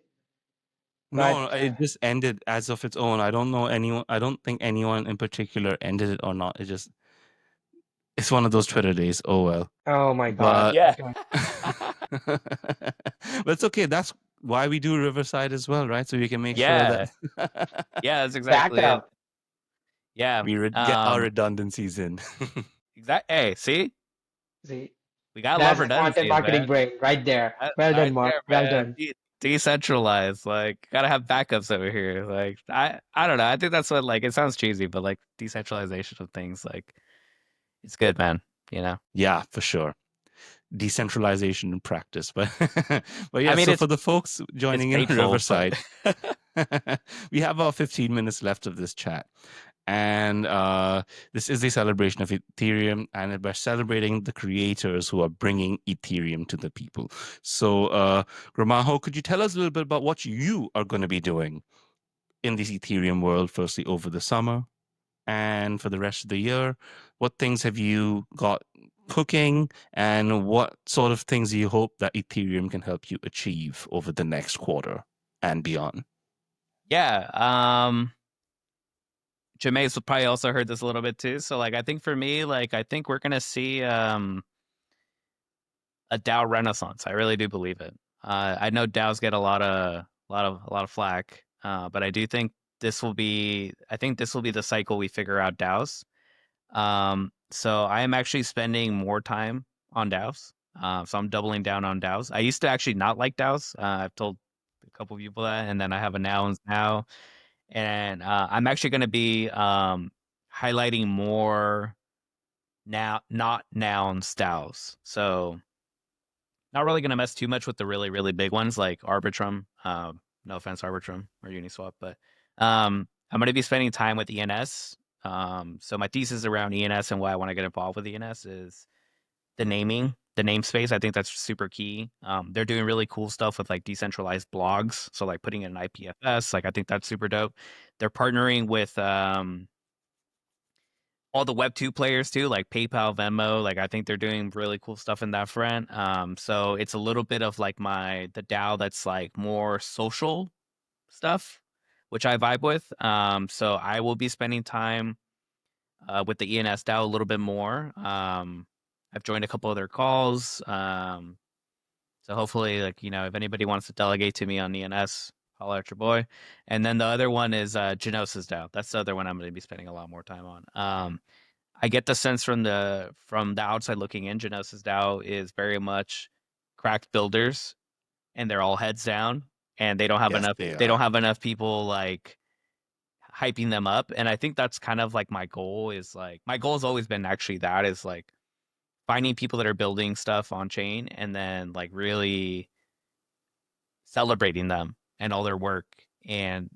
but No, it just ended as of its own. I don't know anyone. I don't think anyone in particular ended it or not. It's one of those Twitter days. Oh well. oh my God. But Yeah. Okay. but it's okay. That's why we do Riverside as well, right? So we can make sure that Yeah. Yeah, that's exactly it. Backup. Yeah. get our redundancies in. Exact. Hey, see, See, we gotta love that's the content redundancies, marketing man. brain right there. That, Well done, right Mark. there, Well man. done. Decentralized. Like, gotta have backups over here. Like, I don't know. I think that's what like it sounds cheesy, but like decentralization of things, like it's good, man. You know. Yeah, for sure. Decentralization in practice. But but I yeah, mean, so for the folks it's joining in painful, but Riverside, we have about 15 minutes left of this chat. And this is a celebration of Ethereum, and we're celebrating the creators who are bringing Ethereum to the people. So, Gramajo, could you tell us a little bit about what you are going to be doing in this Ethereum world, firstly over the summer and for the rest of the year? What things have you got cooking, and what sort of things do you hope that Ethereum can help you achieve over the next quarter and beyond? yeah. Jameis probably also heard this a little bit too. So like I think for me, like I think we're gonna see a DAO renaissance. I really do believe it. I know DAOs get a lot of flack, but I do think this will be. I think this will be the cycle we figure out DAOs. So I am actually spending more time on DAOs. So I'm doubling down on DAOs. I used to actually not like DAOs. I've told a couple people that, and then I have a nouns now, and I'm actually going to be highlighting more now, not noun DAOs. So not really going to mess too much with the really, really big ones like Arbitrum. No offense, Arbitrum or Uniswap, but I'm going to be spending time with ENS. So my thesis around ENS and why I want to get involved with ENS is the naming, the namespace. I think that's super key. They're doing really cool stuff with like decentralized blogs. So like putting in an IPFS, like I think that's super dope. They're partnering with all the Web2 players too, like PayPal, Venmo. Like I think they're doing really cool stuff in that front. So it's a little bit of like the DAO that's like more social stuff, which I vibe with. So I will be spending time with the ENS DAO a little bit more. I've joined a couple of their calls. So hopefully, like, if anybody wants to delegate to me on ENS, holler at your boy. And then the other one is Gnosis DAO. That's the other one I'm going to be spending a lot more time on. I get the sense from the outside looking in, Gnosis DAO is very much cracked builders, and they're all heads down, and they don't have Yes, enough. they They don't are. have enough people like hyping them up. And I think that's kind of like my goal. Is like my goal has always been actually that is like finding people that are building stuff on chain and then like really celebrating them and all their work and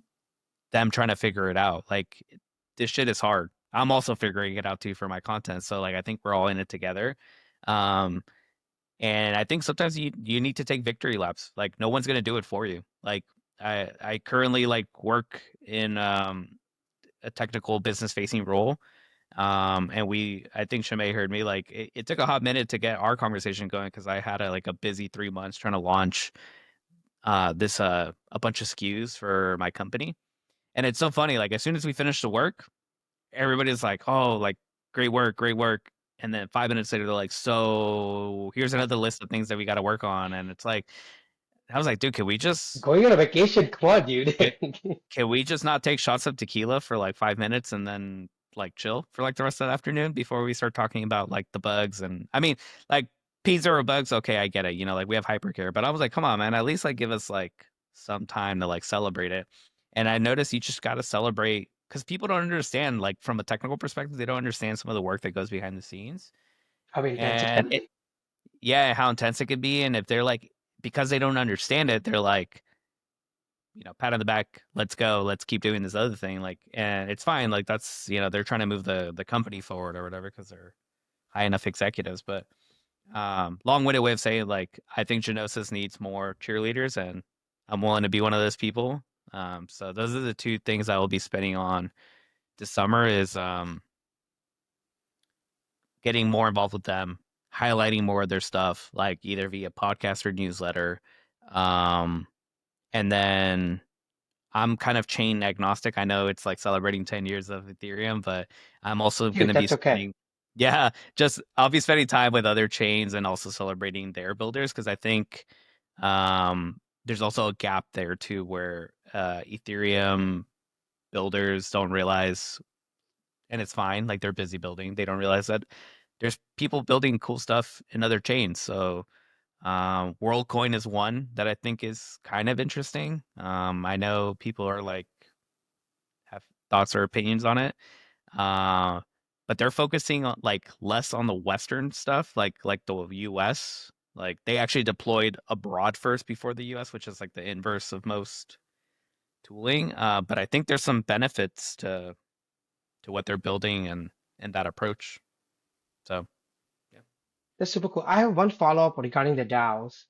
them trying to figure it out. Like this shit is hard. I'm also figuring it out too for my content. So like I think we're all in it together. Um and I think sometimes you need to take victory laps. Like no one's gonna do it for you. Like I currently like work in a technical business facing role. And I think Chinmay heard me like it took a hot minute to get our conversation going because I had a busy 3 months trying to launch this a bunch of SKUs for my company. And it's so funny, like as soon as we finish the work, everybody's like, "Oh, like great work, great work." And then 5 minutes later, they're like, "So here's another list of things that we got to work on." And it's like, I was like, "Dude, Going on a vacation, come on, dude. can, can we just not take shots of tequila for like 5 minutes and then like chill for like the rest of the afternoon before we start talking about like the bugs?" And I mean, like pizza or bugs, okay, I get it. Like we have hypercare, but I was like, come on, man, at least like give us like some time to like celebrate it. And I noticed you just got to celebrate because people don't understand, like from a technical perspective, they don't understand some of the work that goes behind the scenes. How intense it And can be. yeah, how intense it could be. And if they're like, because they don't understand it, they're like, pat on the back, let's go, let's keep doing this other thing. Like, and it's fine. Like that's, they're trying to move the company forward or whatever because they're high enough executives. But long-winded way of saying, like, I think Gnosis needs more cheerleaders, and I'm willing to be one of those people. So those are the two things I will be spending on this summer is getting more involved with them, highlighting more of their stuff, like either via podcast or newsletter. Um, and then I'm kind of chain agnostic. I know it's like celebrating 10 years of Ethereum, but I'm also going Dude, to be that's okay. spending, yeah, just I'll be spending time with other chains and also celebrating their builders because I think there's also a gap there too where Ethereum builders don't realize, and it's fine, like they're busy building. They don't realize that there's people building cool stuff in other chains. So WorldCoin is one that I think is kind of interesting. I know people are like have thoughts or opinions on it, uh, but they're focusing on like less on the Western stuff, like the U.S. Like they actually deployed abroad first before the U.S., which is like the inverse of most tooling. But I think there's some benefits to what they're building and that approach. So yeah. That's super cool. I have one follow-up regarding the DAOs.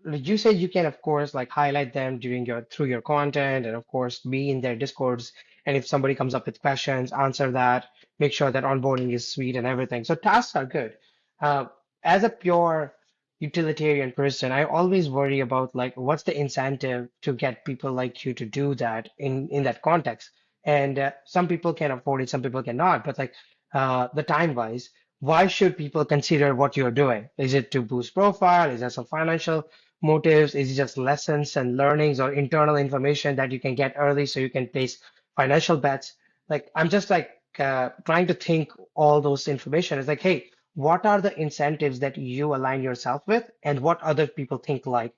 You said you can, of course, like highlight them during through your content, and of course, be in their discords. And if somebody comes up with questions, answer that. Make sure that onboarding is sweet and everything. So tasks are good. Uh, as a pure utilitarian person, I always worry about like what's the incentive to get people like you to do that in that context. And some people can afford it, some people cannot. But like the time wise, why should people consider what you're doing? Is it to boost profile? Is there some financial motives? Is it just lessons and learnings or internal information that you can get early so you can place financial bets? Like I'm just like trying to think all those information. It's like, hey, what are the incentives that you align yourself with, and what other people think like?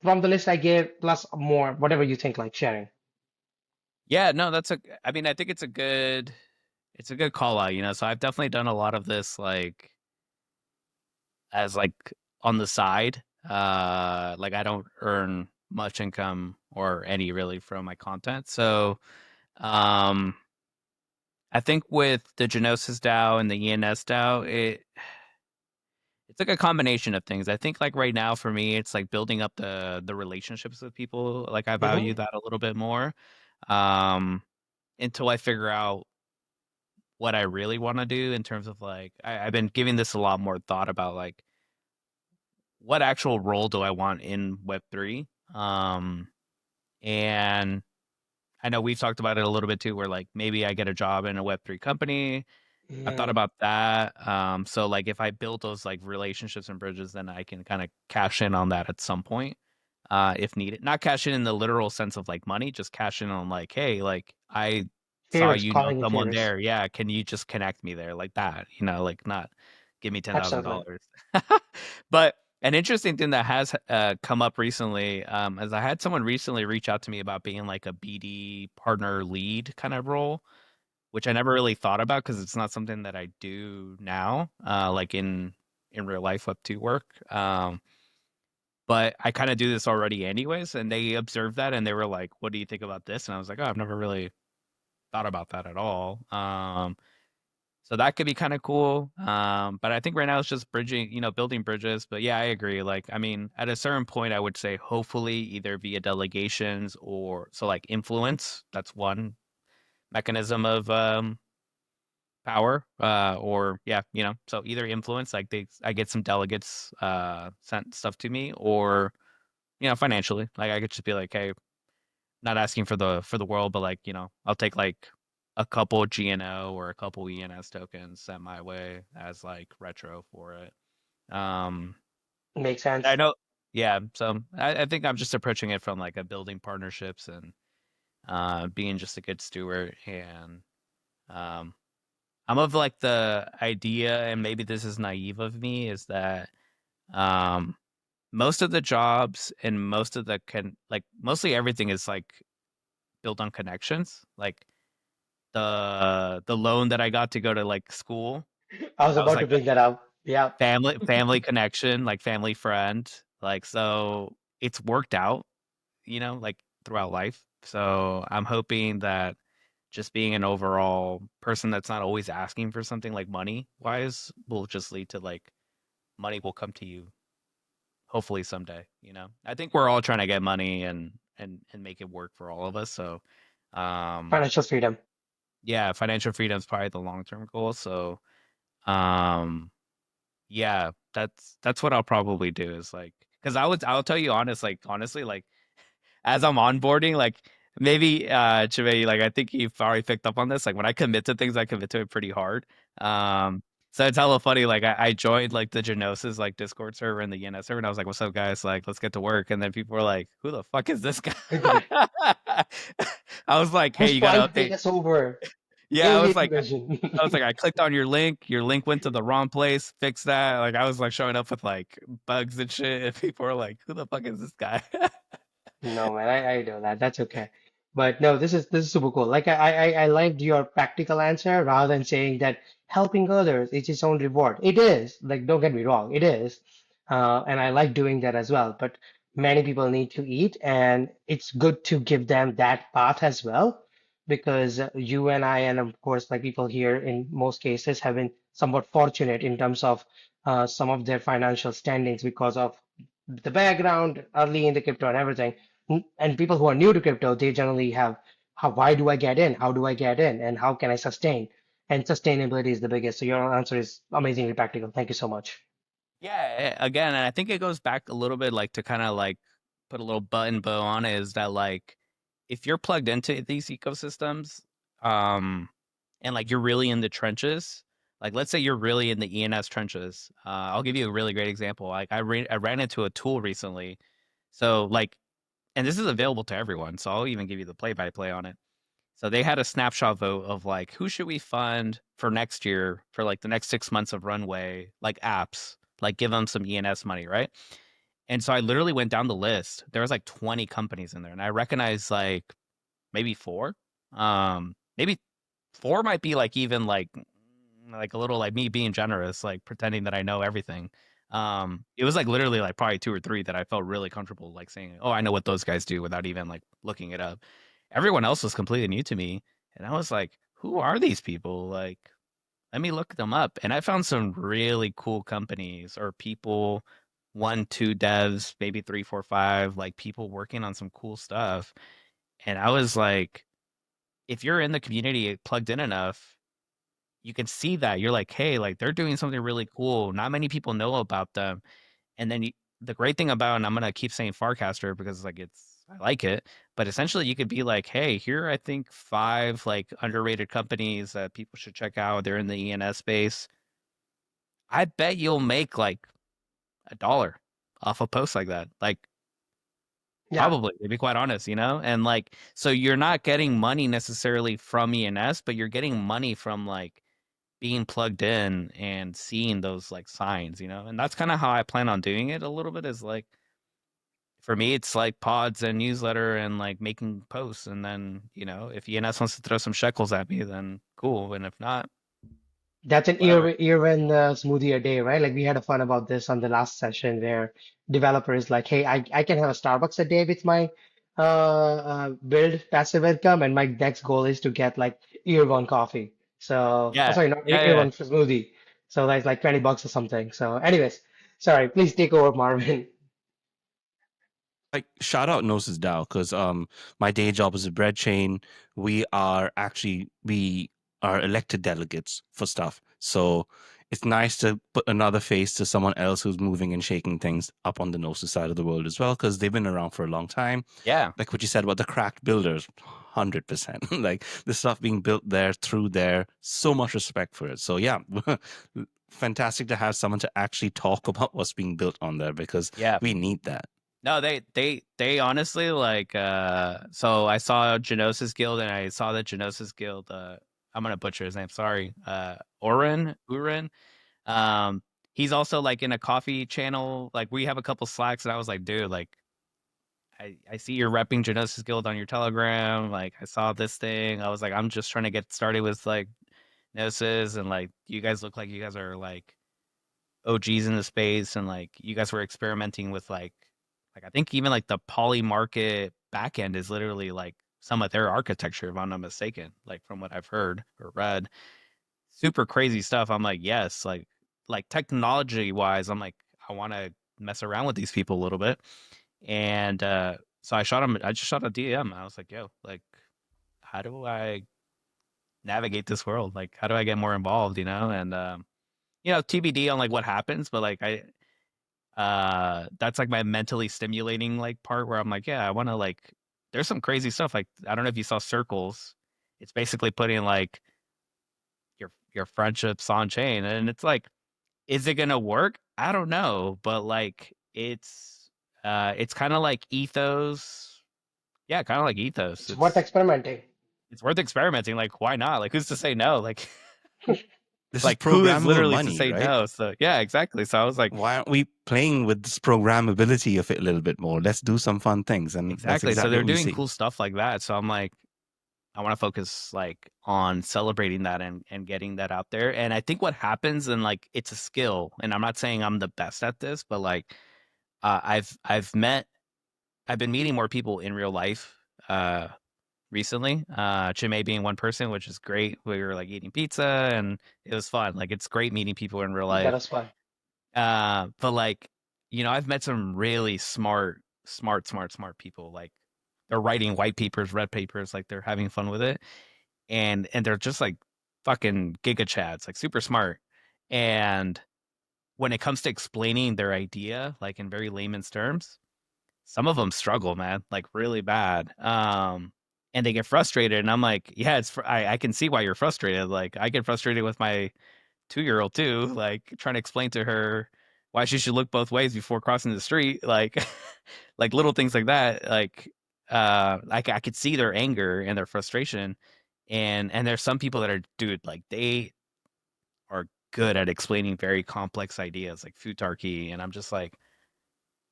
From the list I gave, plus more, whatever you think like sharing. Yeah, no, I mean, I think it's a good call out, so I've definitely done a lot of this like as like on the side. Like I don't earn much income or any really from my content. So, um I think with the Gnosis DAO and the ENS DAO, it's like a combination of things. I think like right now for me, it's like building up the relationships with people. Like I value Hmm. that a little bit more. Um until I figure out what I really want to do in terms of like I've been giving this a lot more thought about like what actual role do I want in Web3? And I know we've talked about it a little bit too, where like maybe I get a job in a Web3 company. I've thought Yeah, about that. So like if I build those like relationships and bridges, then I can kind of cash in on that at some point, if needed. Not cash in the literal sense of like money, just cash in on like, hey, like I saw favors, you know calling in someone favors. there. Yeah, can you just connect me there like that? You know, like not give me Absolutely. $10,000. But an interesting thing that has come up recently, is I had someone recently reach out to me about being like a BD partner lead kind of role, which I never really thought about because it's not something that I do now, like in real life Web2 work. But I kind of do this already anyways, and they observed that and they were like, "What do you think about this?" And I was like, "Oh, I've never really thought about that at all." So that could be kind of cool. But I think right now it's just bridging, building bridges. But yeah, I agree. Like, I mean, at a certain point, I would say hopefully either via delegations or so like influence. That's one mechanism of power, or yeah, so either influence, like I get some delegates sent stuff to me, or financially, like I could just be like, hey, not asking for the world, but like I'll take like a couple GNO or a couple ENS tokens sent my way as like retro for it. um Makes I sense. know. Yeah, so I think I'm just approaching it from like a building partnerships and being just a good steward. And um I'm of like the idea, and maybe this is naive of me, is that um most of the jobs and most of the like mostly everything is like built on connections. Like the loan that I got to go to like school, I was that was about to like bring that up. Yeah, family connection, like family friend. Like so it's worked out, like throughout life. So I'm hoping that just being an overall person that's not always asking for something like money wise will just lead to like money will come to you hopefully someday. I think we're all trying to get money and make it work for all of us. So um financial freedom. yeah, financial freedom is probably the long-term goal. So um yeah, that's what I'll probably do is like, because I'll tell you honestly, like as I'm onboarding, like maybe Chinmay, like I think you've already picked up on this. Like when I commit to things, I commit to it pretty hard. So it's hella funny. Like I joined like the Gnosis like Discord server and the ENS server, and I was like, "What's up, guys? Like, let's get to work." And then people were like, "Who the fuck is this guy?" I was like, "Hey, Who's you gotta trying to take update." us over? Yeah, Alien invasion. I was like, I clicked on your link. Your link went to the wrong place. Fix that. Like I was like showing up with like bugs and shit, and people were like, "Who the fuck is this guy?" No, man, I know that. That's okay. But no, this is super cool. Like I liked your practical answer rather than saying that helping others is its own reward. It is. Like, don't get me wrong, it is. And I like doing that as well. But many people need to eat, and it's good to give them that path as well, because you and I, and of course, like people here in most cases, have been somewhat fortunate in terms of some of their financial standings because of the background early in the crypto and everything. And people who are new to crypto, they generally have, why do I get in? How do I get in? And how can I sustain? And sustainability is the biggest. So your answer is amazingly practical. Thank you so much. Yeah, again, and I think it goes back a little bit like to kind of like put a little button bow on it, is that like if you're plugged into these ecosystems, um, and like you're really in the trenches, like let's say you're really in the ENS trenches. I'll give you a really great example. Like I ran into a tool recently. So like, and this is available to everyone, so I'll even give you the play by play on it. So they had a snapshot vote of like who should we fund for next year for like the next 6 months of runway, like apps, like give them some ENS money, right? And so I literally went down the list. There was like 20 companies in there, and I recognized like maybe four. Maybe four might be like even like a little like me being generous, like pretending that I know everything. It was like literally like probably two or three that I felt really comfortable like saying, "Oh, I know what those guys do," without even like looking it up. Everyone else was completely new to me, and I was like, "Who are these people?" Like, let me look them up. And I found some really cool companies or people, one, two devs, maybe three, four, five, like people working on some cool stuff. And I was like, if you're in the community plugged in enough, you can see that you're like, hey, like they're doing something really cool. Not many people know about them. And then the great thing about, and I'm gonna keep saying Farcaster because like I like it, but essentially you could be like, hey, here I think 5 like underrated companies that people should check out. They're in the ENS space. I bet you'll make like $1 off a post like that. Like Yeah, probably, to be quite honest, and like so you're not getting money necessarily from ENS, but you're getting money from like being plugged in and seeing those like signs, and that's kind of how I plan on doing it a little bit is like for me it's like pods and newsletter and like making posts and then if ENS wants to throw some shekels at me then cool and if not that's an whatever. Irwin smoothie a day, right? Like we had a fun about this on the last session where developer is like, hey, I can have a Starbucks a day with my build passive income, and my next goal is to get like Irwin coffee. So, oh, Yeah, sorry, not yeah, yeah. Irwin smoothie. So that's like $20 or something. So, anyways, sorry, please take over, Marvin. Like shout out Gnosis DAO because my day job is a bread chain. We are elected delegates for stuff. So it's nice to put another face to someone else who's moving and shaking things up on the Gnosis side of the world as well, because they've been around for a long time. Yeah. Like what you said about the cracked builders, 100%. Like the stuff being built there through there, so much respect for it. So yeah, fantastic to have someone to actually talk about what's being built on there because Yeah. we need that. No, they honestly like so I saw Gnosis Guild and I saw that Gnosis Guild I'm gonna butcher his name, sorry. Urin. Um he's also like in a coffee channel. Like we have a couple slacks and I was like, dude, like I see you're repping Gnosis Guild on your Telegram. Like I saw this thing. I was like, I'm just trying to get started with like Gnosis and like you guys look like you guys are like OGs in the space and like you guys were experimenting with like I think even like the poly market backend is literally like some of their architecture if I'm not mistaken, like from what I've heard or read. Super crazy stuff. I'm like, yes, like technology wise, I'm like, I want to mess around with these people a little bit. And so I just shot a DM. I was like, yo, like how do I navigate this world? Like how do I get more involved, And TBD on like what happens, but like that's like my mentally stimulating like part where I'm like, yeah, I want to like there's some crazy stuff like I don't know if you saw circles. It's basically putting like your friendships on chain and it's like is it going to work? I don't know, but like it's kind of like ethos. Yeah, kind of like ethos. It's worth experimenting. It's worth experimenting like why not? Like who's to say no? This is Like who is programmable literally to money, say right? no? So yeah, exactly. So I was like Why aren't we playing with this programmability of it a little bit more? Let's do some fun things. And that's exactly. So exactly they're what we doing see. cool stuff like that. So I'm like I want to focus like on celebrating that and getting that out there. And I think what happens and like it's a skill. And I'm not saying I'm the best at this, but like I've been meeting more people in real life recently. Chinmay being one person, which is great. We were like eating pizza and it was fun. Like it's great meeting people in real That life. was fun. But like, I've met some really smart people. Like they're writing white papers, red papers, like they're having fun with it. And they're just like fucking giga chads, like super smart. And when it comes to explaining their idea, like in very layman's terms, some of them struggle, man, like really bad. And they get frustrated, and I'm like, yeah, I can see why you're frustrated. Like I get frustrated with my 2-year-old too, like trying to explain to her why she should look both ways before crossing the street, like like little things like that. Like I could see their anger and their frustration, and there's some people that are, dude, like they are good at explaining very complex ideas like futarchy, and I'm just like,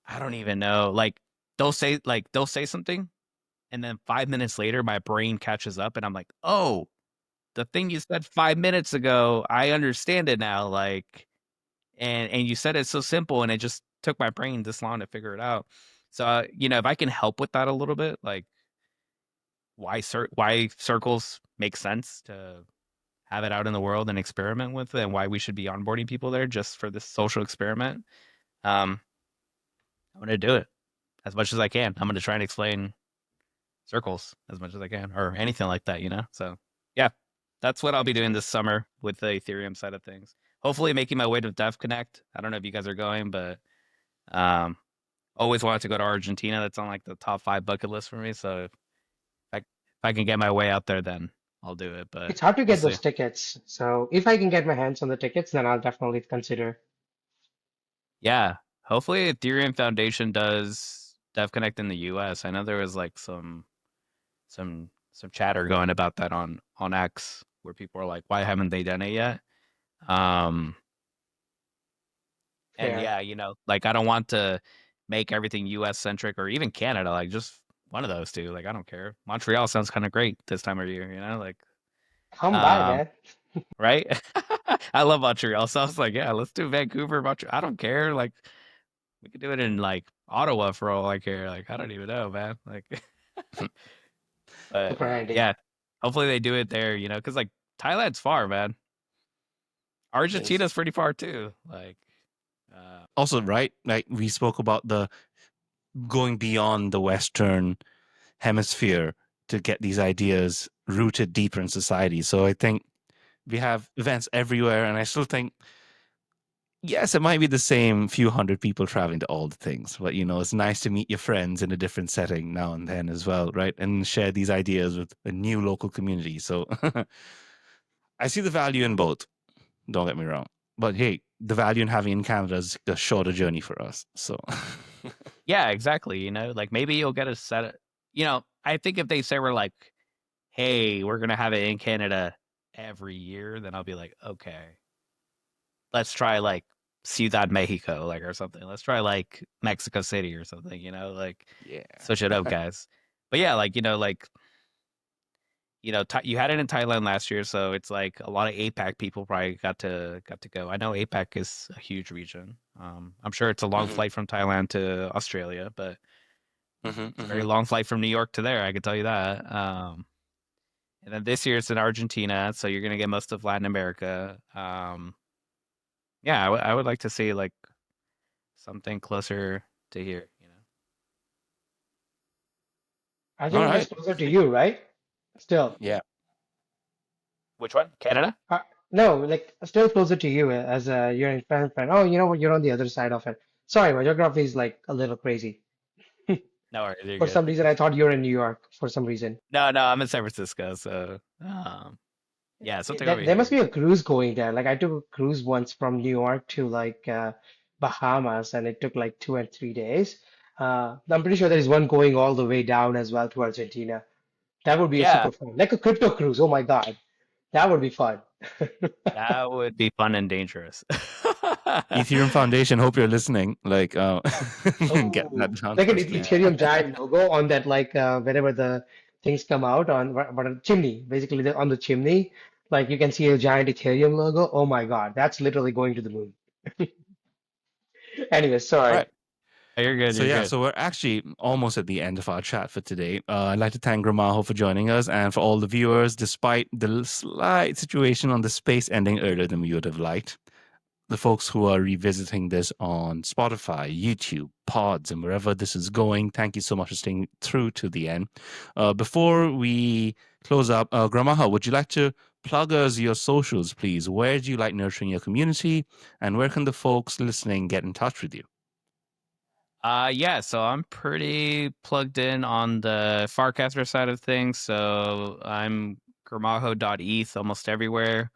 I don't even know. Like they'll say something, and then 5 minutes later, my brain catches up, and I'm like, oh, the thing you said 5 minutes ago, I understand it now. Like, and you said it's so simple, and it just took my brain this long to figure it out. So, if I can help with that a little bit, like why circles make sense to have it out in the world and experiment with it, and why we should be onboarding people there just for this social experiment. Um, I'm gonna do it as much as I can. I'm gonna try and explain circles as much as I can, or anything like that. So, yeah, that's what I'll be doing this summer with the Ethereum side of things. Hopefully making my way to Dev Connect. I don't know if you guys are going, but always wanted to go to Argentina. That's on like the top 5 bucket list for me. So if I can get my way out there, then I'll do it. But It's hard to we'll get see. those tickets. So if I can get my hands on the tickets, then I'll definitely consider. Yeah, hopefully Ethereum Foundation does Dev Connect in the US. I know there was like some chatter going about that on X where people are like, why haven't they done it yet? Um, and Fair. yeah, like I don't want to make everything US centric or even Canada, like just one of those two. Like I don't care. Montreal sounds kind of great this time of year, like Come by, um, man. right? I love Montreal. So I was like, yeah, let's do Vancouver, Montreal. I don't care. Like we could do it in like Ottawa for all I care. Like I don't even know, man. Like but Super handy. yeah, hopefully they do it there, because like Thailand's far, man. Yes. Argentina's pretty far too. Like, Also, right, like we spoke about the going beyond the Western hemisphere to get these ideas rooted deeper in society. So I think we have events everywhere, and I still think, yes, it might be the same few hundred people traveling to all the things, but it's nice to meet your friends in a different setting now and then as well, right? And share these ideas with a new local community. So I see the value in both. Don't get me wrong. But hey, the value in having in Canada is a shorter journey for us. So yeah, exactly. Like maybe you'll get a set of, I think if they say we're like, hey, we're gonna have it in Canada every year, then I'll be like, okay, let's try like Ciudad Mexico, like or something. Let's try like Mexico City or something. Like yeah. switch it up, guys. But yeah, like you had it in Thailand last year, so it's like a lot of APAC people probably got to go. I know APAC is a huge region. I'm sure it's a long Hmm. flight from Thailand to Australia, but Hmm. it's a very Hmm. long flight from New York to there. I can tell you that. And then this year it's in Argentina, so you're gonna get most of Latin America. Yeah, I would like to see like something closer to here. All Argentina is right. closer to you, right? Still. Yeah. Which one? Canada? Uh, no, like still closer to you as you're in friend. Oh, you know what? You're on the other side of it. Sorry, my geography is like a little crazy. No worries, you're For good. some reason, I thought you're in New York for some reason. No, no, I'm in San Francisco, so yeah, something over There must here. be a cruise going there. Like I took a cruise once from New York to like Bahamas, and it took like 2 and 3 days. I'm pretty sure there is one going all the way down as well to Argentina. That would be a Yeah, super fun, like a crypto cruise. Oh my God, that would be fun. that would be fun and dangerous. Ethereum Foundation, hope you're listening. Like, get that Oh, down like an first, please. Yeah. Ethereum giant logo on that, like whenever the things come out on what a chimney, basically on the chimney, like you can see a giant Ethereum logo. Oh my God, that's literally going to the moon. Anyway, All sorry. right. You're good. So You're yeah, good. so we're actually almost at the end of our chat for today. I'd like to thank Gramajo for joining us, and for all the viewers, despite the slight situation on the space ending earlier than we would have liked. The folks who are revisiting this on Spotify, YouTube, Pods, and wherever this is going, thank you so much for staying through to the end. Before we close up, Gramaha, would you like to plug us your socials, please? Where do you like nurturing your community, and where can the folks listening get in touch with you? Yeah, so I'm pretty plugged in on the Farcaster side of things. So I'm gramajo.eth almost everywhere.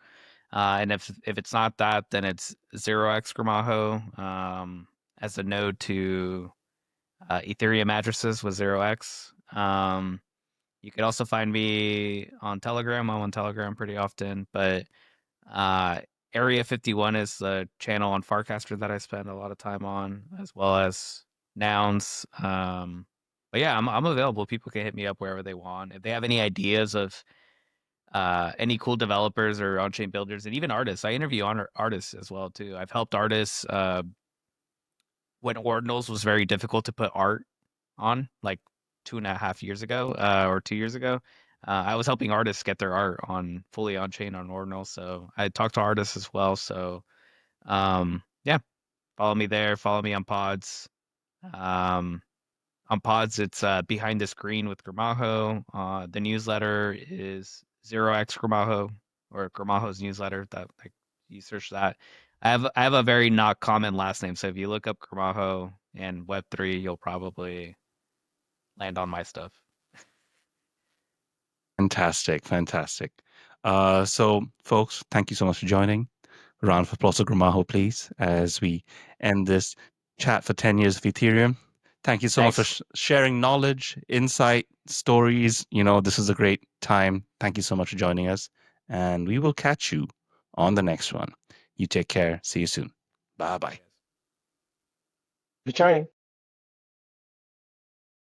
And if it's not that, then it's 0x Gramajo as a node to Ethereum addresses with 0x. You can also find me on Telegram. I'm on Telegram pretty often, but uh, Area 51 is the channel on Farcaster that I spend a lot of time on, as well as Nouns. But yeah, I'm available. People can hit me up wherever they want. If they have any ideas of any cool developers or on-chain builders, and even artists, I interview on artists as well too. I've helped artists when Ordinals was very difficult to put art on, like 2.5 years ago or 2 years ago. I was helping artists get their art on fully on chain on Ordinal. So I talked to artists as well. So yeah, follow me there. Follow me on Pods. Um, on Pods, it's Behind the Screen with Gramajo. The newsletter is 0x Gramajo. or Gramajo's newsletter. That like you search that. I have a very not common last name, so if you look up Gramajo and Web3, you'll probably land on my stuff. Fantastic, fantastic. So, folks, thank you so much for joining. A round of applause for Gramajo, please, as we end this chat for 10 years of Ethereum. Thank you so much for sharing knowledge, insight, stories. This is a great time. Thank you so much for joining us. And we will catch you on the next one. You take care. See you soon. Bye-bye. Returning.